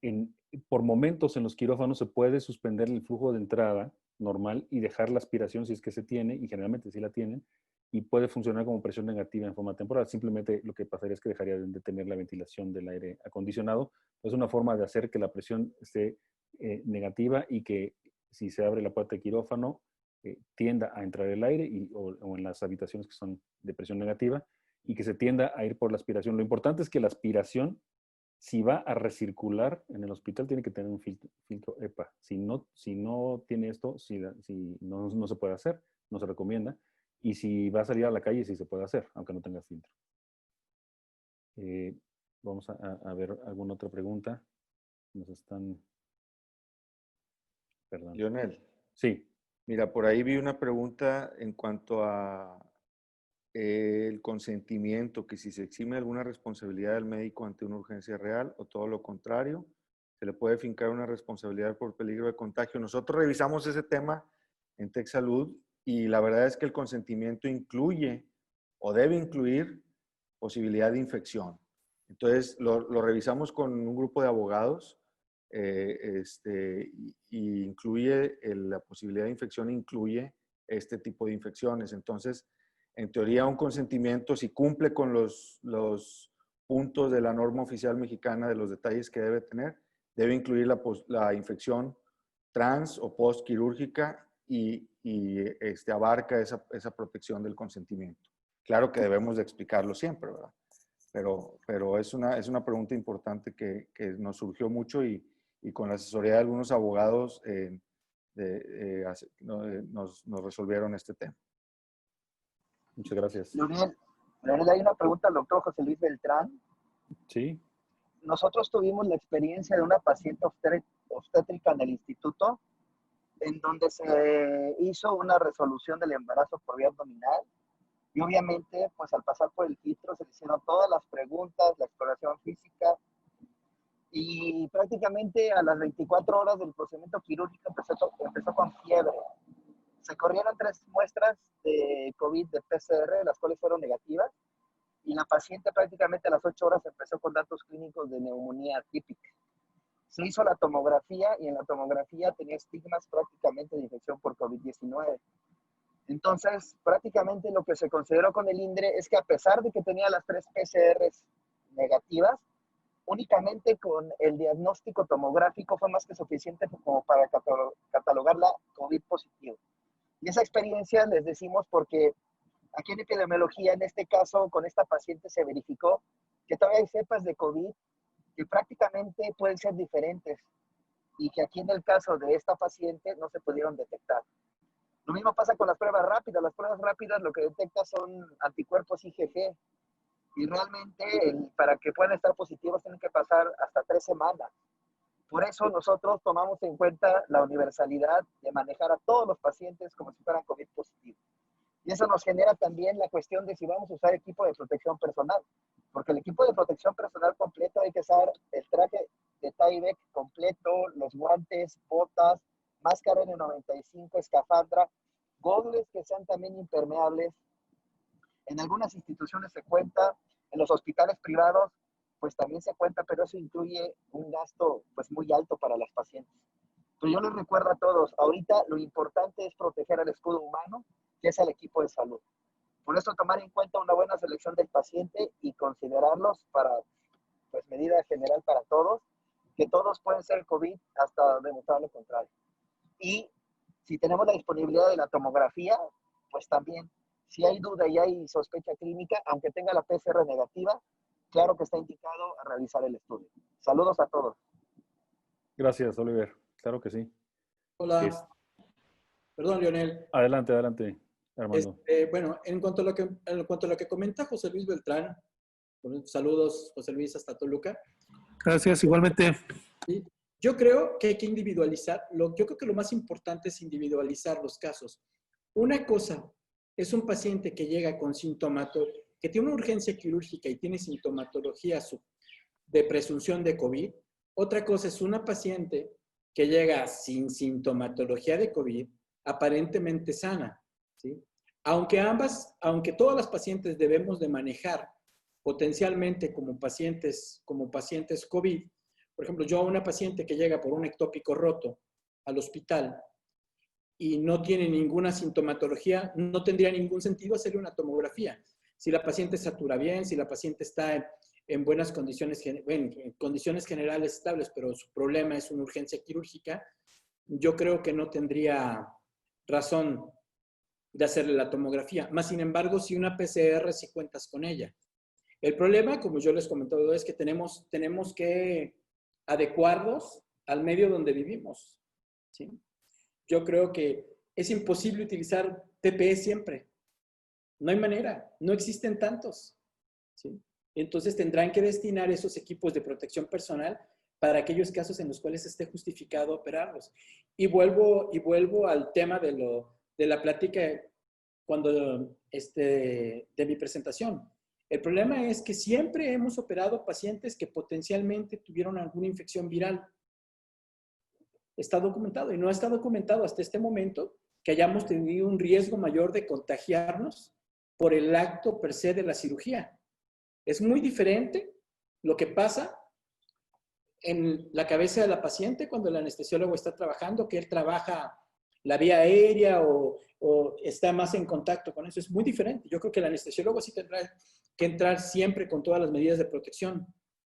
por momentos en los quirófanos se puede suspender el flujo de entrada normal y dejar la aspiración si es que se tiene, y generalmente sí la tienen, y puede funcionar como presión negativa en forma temporal. Simplemente lo que pasaría es que dejaría de tener la ventilación del aire acondicionado. Es una forma de hacer que la presión esté negativa y que si se abre la puerta de quirófano tienda a entrar el aire o en las habitaciones que son de presión negativa y que se tienda a ir por la aspiración. Lo importante es que la aspiración, si va a recircular en el hospital, tiene que tener un filtro EPA. Si no tiene esto, si no se puede hacer, no se recomienda. Y si va a salir a la calle, sí se puede hacer, aunque no tenga filtro. Vamos a ver alguna otra pregunta. Nos están... Perdón. Lionel. Sí. Mira, por ahí vi una pregunta en cuanto a el consentimiento, que si se exime alguna responsabilidad del médico ante una urgencia real o todo lo contrario, se le puede fincar una responsabilidad por peligro de contagio. Nosotros revisamos ese tema en TechSalud y la verdad es que el consentimiento incluye o debe incluir posibilidad de infección. Entonces, lo revisamos con un grupo de abogados y incluye la posibilidad de infección, incluye este tipo de infecciones. Entonces, en teoría, un consentimiento, si cumple con los puntos de la norma oficial mexicana de los detalles que debe tener, debe incluir la infección trans o postquirúrgica y abarca esa protección del consentimiento. Claro que debemos de explicarlo siempre, ¿verdad? Pero es una pregunta importante que nos surgió mucho y con la asesoría de algunos abogados nos resolvieron este tema. Muchas gracias. Leonel, hay una pregunta al doctor José Luis Beltrán. Sí. Nosotros tuvimos la experiencia de una paciente obstétrica en el instituto, en donde se hizo una resolución del embarazo por vía abdominal. Y obviamente, pues al pasar por el filtro se le hicieron todas las preguntas, la exploración física, y prácticamente a las 24 horas del procedimiento quirúrgico empezó con fiebre. Se corrieron 3 muestras de COVID de PCR, las cuales fueron negativas, y la paciente prácticamente a las 8 horas empezó con datos clínicos de neumonía típica. Se hizo la tomografía y en la tomografía tenía estigmas prácticamente de infección por COVID-19. Entonces, prácticamente lo que se consideró con el INDRE es que a pesar de que tenía las 3 PCRs negativas, únicamente con el diagnóstico tomográfico fue más que suficiente como para catalogarla COVID positivo. Y esa experiencia les decimos porque aquí en epidemiología, en este caso, con esta paciente se verificó que todavía hay cepas de COVID que prácticamente pueden ser diferentes y que aquí en el caso de esta paciente no se pudieron detectar. Lo mismo pasa con las pruebas rápidas. Las pruebas rápidas lo que detecta son anticuerpos IgG y realmente para que puedan estar positivos tienen que pasar hasta 3 semanas. Por eso nosotros tomamos en cuenta la universalidad de manejar a todos los pacientes como si fueran COVID positivos. Y eso nos genera también la cuestión de si vamos a usar equipo de protección personal. Porque el equipo de protección personal completo hay que usar el traje de Tyvek completo, los guantes, botas, máscara N95, escafandra, gogles que sean también impermeables. En algunas instituciones se cuenta, en los hospitales privados pues también se cuenta, pero eso incluye un gasto pues muy alto para las pacientes. Pero yo les recuerdo a todos, ahorita lo importante es proteger al escudo humano, que es el equipo de salud. Por eso tomar en cuenta una buena selección del paciente y considerarlos para pues medida general para todos, que todos pueden ser COVID hasta demostrar lo contrario. Y si tenemos la disponibilidad de la tomografía, pues también, si hay duda y hay sospecha clínica, aunque tenga la PCR negativa, claro que está indicado a realizar el estudio. Saludos a todos. Gracias, Oliver. Claro que sí. Hola. Perdón, Lionel. Adelante, Armando. Bueno, en cuanto a lo que comenta José Luis Beltrán, saludos, José Luis, hasta Toluca. Gracias, igualmente. ¿Sí? Yo creo que hay que individualizar, yo creo que lo más importante es individualizar los casos. Una cosa es un paciente que llega con que tiene una urgencia quirúrgica y tiene sintomatología de presunción de COVID. Otra cosa es una paciente que llega sin sintomatología de COVID, aparentemente sana, ¿sí? Aunque todas las pacientes debemos de manejar potencialmente como pacientes COVID, Por ejemplo, yo a una paciente que llega por un ectópico roto al hospital y no tiene ninguna sintomatología, no tendría ningún sentido hacerle una tomografía. Si la paciente satura bien, si la paciente está en buenas condiciones, en condiciones generales estables, pero su problema es una urgencia quirúrgica, yo creo que no tendría razón de hacerle la tomografía. Más sin embargo, si una PCR, si cuentas con ella. El problema, como yo les comentaba, es que tenemos que adecuarnos al medio donde vivimos, ¿sí? Yo creo que es imposible utilizar TPE siempre. No hay manera, no existen tantos, ¿sí? Entonces tendrán que destinar esos equipos de protección personal para aquellos casos en los cuales esté justificado operarlos. Y vuelvo al tema de la plática de mi presentación. El problema es que siempre hemos operado pacientes que potencialmente tuvieron alguna infección viral. Está documentado y no está documentado hasta este momento que hayamos tenido un riesgo mayor de contagiarnos por el acto per se de la cirugía. Es muy diferente lo que pasa en la cabeza de la paciente cuando el anestesiólogo está trabajando, que él trabaja la vía aérea o está más en contacto con eso. Es muy diferente. Yo creo que el anestesiólogo sí tendrá que entrar siempre con todas las medidas de protección,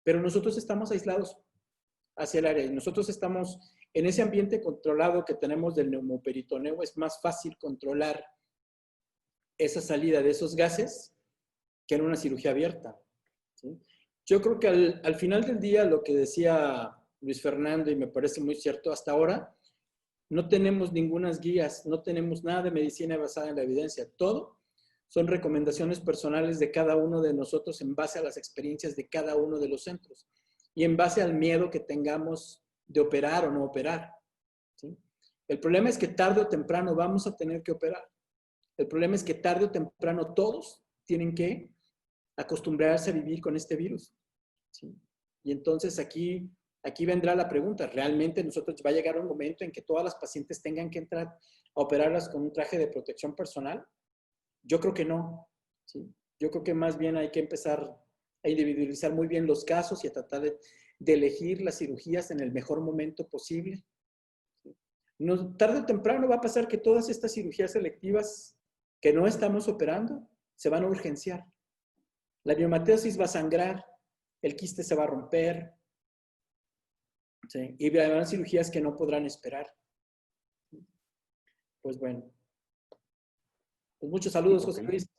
pero nosotros estamos aislados hacia el área y nosotros estamos en ese ambiente controlado que tenemos del neumoperitoneo. Es más fácil controlar esa salida de esos gases que en una cirugía abierta, ¿sí? Yo creo que al final del día, lo que decía Luis Fernando, y me parece muy cierto, hasta ahora no tenemos ninguna guías, no tenemos nada de medicina basada en la evidencia. Todo son recomendaciones personales de cada uno de nosotros en base a las experiencias de cada uno de los centros y en base al miedo que tengamos de operar o no operar, ¿sí? El problema es que tarde o temprano vamos a tener que operar. El problema es que tarde o temprano todos tienen que acostumbrarse a vivir con este virus, ¿sí? Y entonces aquí vendrá la pregunta, ¿realmente nosotros va a llegar un momento en que todas las pacientes tengan que entrar a operarlas con un traje de protección personal? Yo creo que no, ¿sí? Yo creo que más bien hay que empezar a individualizar muy bien los casos y a tratar de elegir las cirugías en el mejor momento posible. No, tarde o temprano va a pasar que todas estas cirugías selectivas que no estamos operando se van a urgenciar. La miomateosis va a sangrar, el quiste se va a romper, ¿sí? Y habrá cirugías que no podrán esperar. Pues bueno. Pues muchos saludos, José Luis.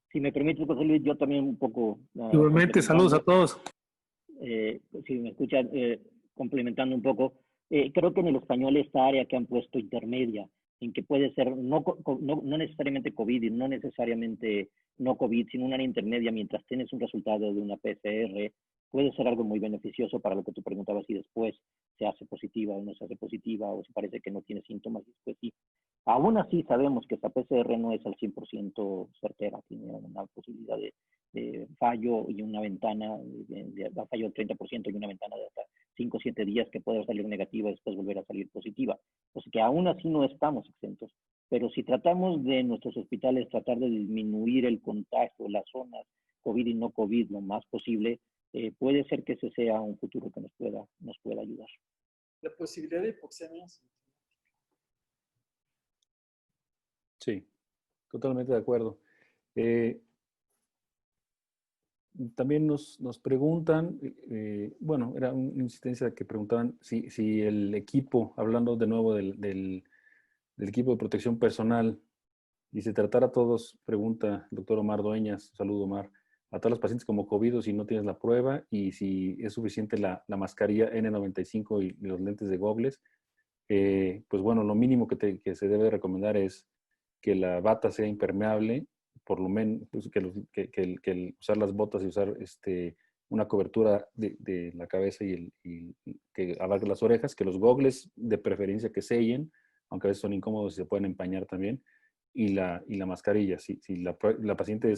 Si me permite, José Luis, yo también un poco... Igualmente, saludos a todos. Si me escuchan, complementando un poco, creo que en el español esta área que han puesto intermedia, en que puede ser no necesariamente COVID y no necesariamente no COVID, sino una área intermedia mientras tienes un resultado de una PCR, puede ser algo muy beneficioso para lo que tú preguntabas si después se hace positiva o no se hace positiva o si parece que no tiene síntomas y después sí. Aún así sabemos que esta PCR no es al 100% certera, tiene una posibilidad de fallo y una ventana de fallo del 30% y una ventana de hasta 5 o 7 días que puede salir negativa y después volver a salir positiva. O sea que aún así no estamos exentos. Pero si tratamos de nuestros hospitales tratar de disminuir el contagio, las zonas COVID y no COVID lo más posible, puede ser que ese sea un futuro que nos pueda ayudar. La posibilidad de hipoxemia. Sí, totalmente de acuerdo. También nos preguntan, bueno, era una insistencia que preguntaban si el equipo, hablando de nuevo del equipo de protección personal, y se tratara a todos, pregunta el doctor Omar Dueñas, saludo Omar, a todos los pacientes como COVID o si no tienes la prueba y si es suficiente la mascarilla N95 y los lentes de Goggles, pues bueno, lo mínimo que se debe recomendar es que la bata sea impermeable, por lo menos que el usar las botas y usar una cobertura de la cabeza y que abarque las orejas, que los gogles de preferencia que sellen, aunque a veces son incómodos y se pueden empañar también, y la mascarilla. Si la paciente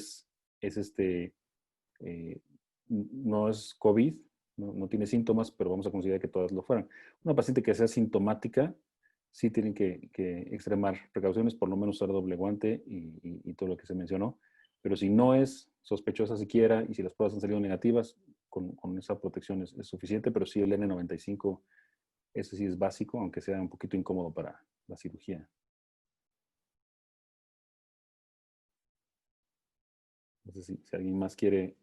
no es COVID, no tiene síntomas, pero vamos a considerar que todas lo fueran. Una paciente que sea sintomática, sí tienen que extremar precauciones, por lo menos usar doble guante y todo lo que se mencionó. Pero si no es sospechosa siquiera y si las pruebas han salido negativas, con esa protección es suficiente, pero sí el N95, ese sí es básico, aunque sea un poquito incómodo para la cirugía. No sé si alguien más quiere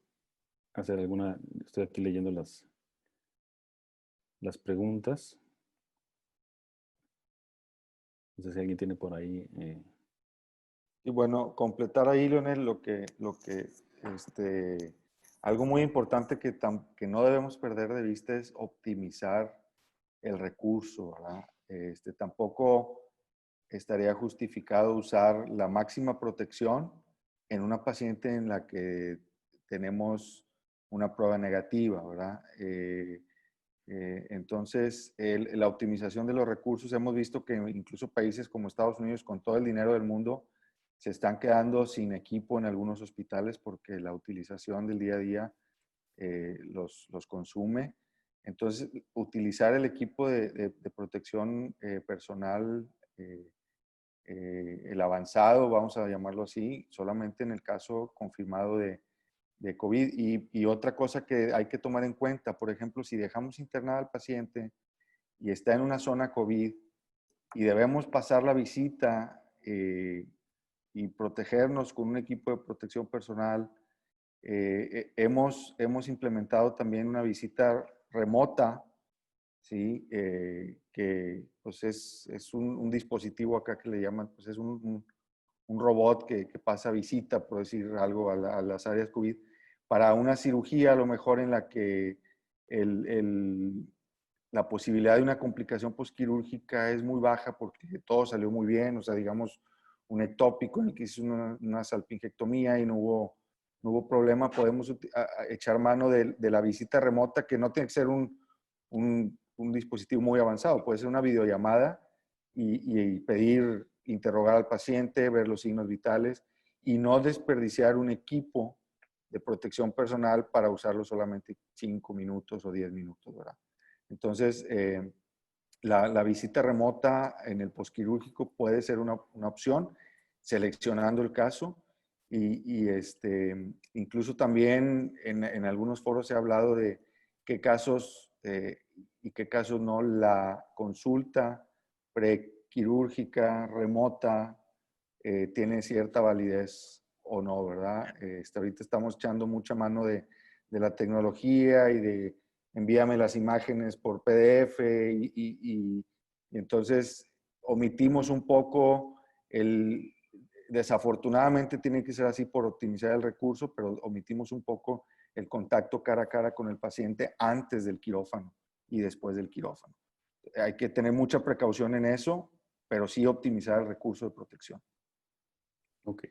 hacer alguna. Estoy aquí leyendo las preguntas. No sé si alguien tiene por ahí. Y bueno, completar ahí, Leonel, algo muy importante que no debemos perder de vista es optimizar el recurso, ¿verdad? Tampoco estaría justificado usar la máxima protección en una paciente en la que tenemos una prueba negativa, ¿verdad? Entonces, la optimización de los recursos, hemos visto que incluso países como Estados Unidos, con todo el dinero del mundo, se están quedando sin equipo en algunos hospitales porque la utilización del día a día los consume. Entonces, utilizar el equipo de protección personal, el avanzado, vamos a llamarlo así, solamente en el caso confirmado de COVID. Y otra cosa que hay que tomar en cuenta, por ejemplo, si dejamos internado al paciente y está en una zona COVID y debemos pasar la visita y protegernos con un equipo de protección personal, hemos implementado también una visita remota, ¿sí? Que pues es un dispositivo acá que le llaman, pues es un robot que pasa visita, por decir algo, a las áreas COVID, para una cirugía a lo mejor en la que la posibilidad de una complicación postquirúrgica es muy baja porque todo salió muy bien, o sea, digamos, un ectópico en el que hizo una salpingectomía y no hubo problema, podemos echar mano de la visita remota, que no tiene que ser un dispositivo muy avanzado, puede ser una videollamada y pedir, interrogar al paciente, ver los signos vitales y no desperdiciar un equipo de protección personal para usarlo solamente 5 minutos o 10 minutos, ¿verdad? Entonces, la visita remota en el postquirúrgico puede ser una opción, seleccionando el caso. Incluso también en algunos foros se ha hablado de qué casos y qué casos no la consulta prequirúrgica remota tiene cierta validez o no, ¿verdad? Ahorita estamos echando mucha mano de la tecnología y de envíame las imágenes por PDF y entonces omitimos un poco desafortunadamente tiene que ser así por optimizar el recurso, pero omitimos un poco el contacto cara a cara con el paciente antes del quirófano y después del quirófano. Hay que tener mucha precaución en eso, pero sí optimizar el recurso de protección. Ok.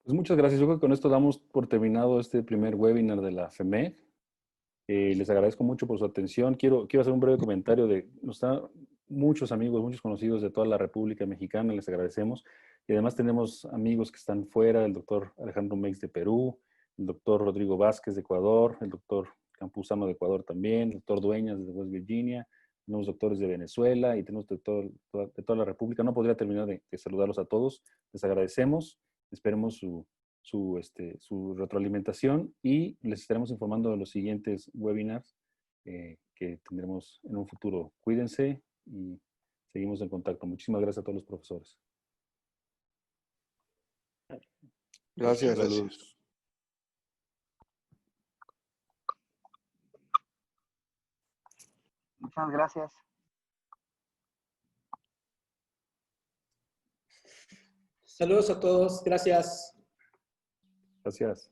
Pues muchas gracias. Yo creo que con esto damos por terminado este primer webinar de la FEMED. Les agradezco mucho por su atención. Quiero hacer un breve comentario nos están muchos amigos, muchos conocidos de toda la República Mexicana, les agradecemos. Y además tenemos amigos que están fuera, el doctor Alejandro Meix de Perú, el doctor Rodrigo Vázquez de Ecuador, el doctor Campuzano de Ecuador también, el doctor Dueñas de West Virginia, tenemos doctores de Venezuela y tenemos de toda la República. No podría terminar de saludarlos a todos. Les agradecemos. Esperemos su retroalimentación y les estaremos informando de los siguientes webinars que tendremos en un futuro. Cuídense y seguimos en contacto. Muchísimas gracias a todos los profesores. Gracias. Saludos. Muchas gracias. Saludos a todos. Gracias. Gracias.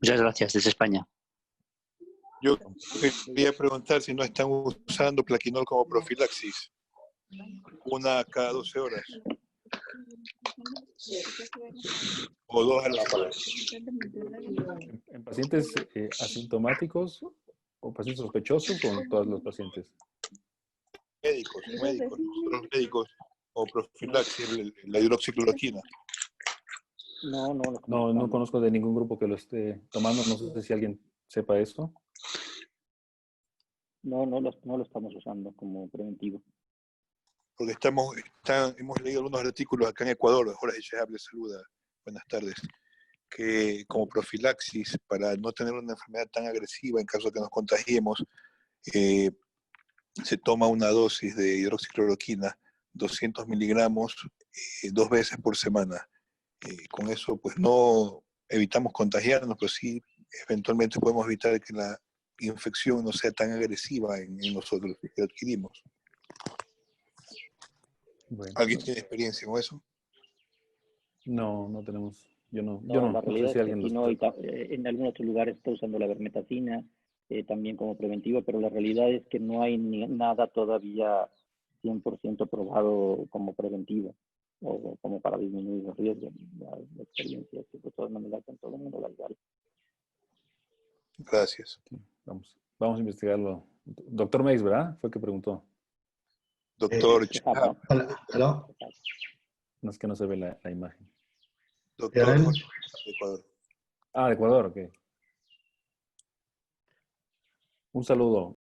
Muchas gracias, desde España. Yo quería preguntar si no están usando plaquinol como profilaxis, una cada 12 horas, o 2 a la semana. ¿En pacientes asintomáticos o pacientes sospechosos o en todos los pacientes? Médicos, nosotros médicos, o profilaxis, la hidroxicloroquina. No conozco de ningún grupo que lo esté tomando. No sé si alguien sepa eso. No lo estamos usando como preventivo. Porque hemos leído algunos artículos acá en Ecuador. Jorge Chávez les saluda. Buenas tardes. que como profilaxis, para no tener una enfermedad tan agresiva en caso de que nos contagiemos, se toma una dosis de hidroxicloroquina, 200 miligramos, 2 veces por semana. Con eso, pues no evitamos contagiarnos, pero sí eventualmente podemos evitar que la infección no sea tan agresiva en nosotros que adquirimos. Bueno, ¿Alguien tiene experiencia con eso? no, no tenemos. Yo no La sé realidad si es que alguien aquí los no, está. en algunos otros lugares está usando la vermetacina también como preventivo, pero la realidad es que no hay nada todavía 100% probado como preventivo o como para disminuir los riesgos. La experiencia es que de todas maneras en todo el mundo la igual. Gracias. Sí, vamos a investigarlo. Doctor Meis, ¿verdad? Fue que preguntó. Doctor Chehab, ¿Aló? No es que no se ve la imagen. Doctor Leonel. Jorge de Ecuador. Ah, de Ecuador, ok. Un saludo.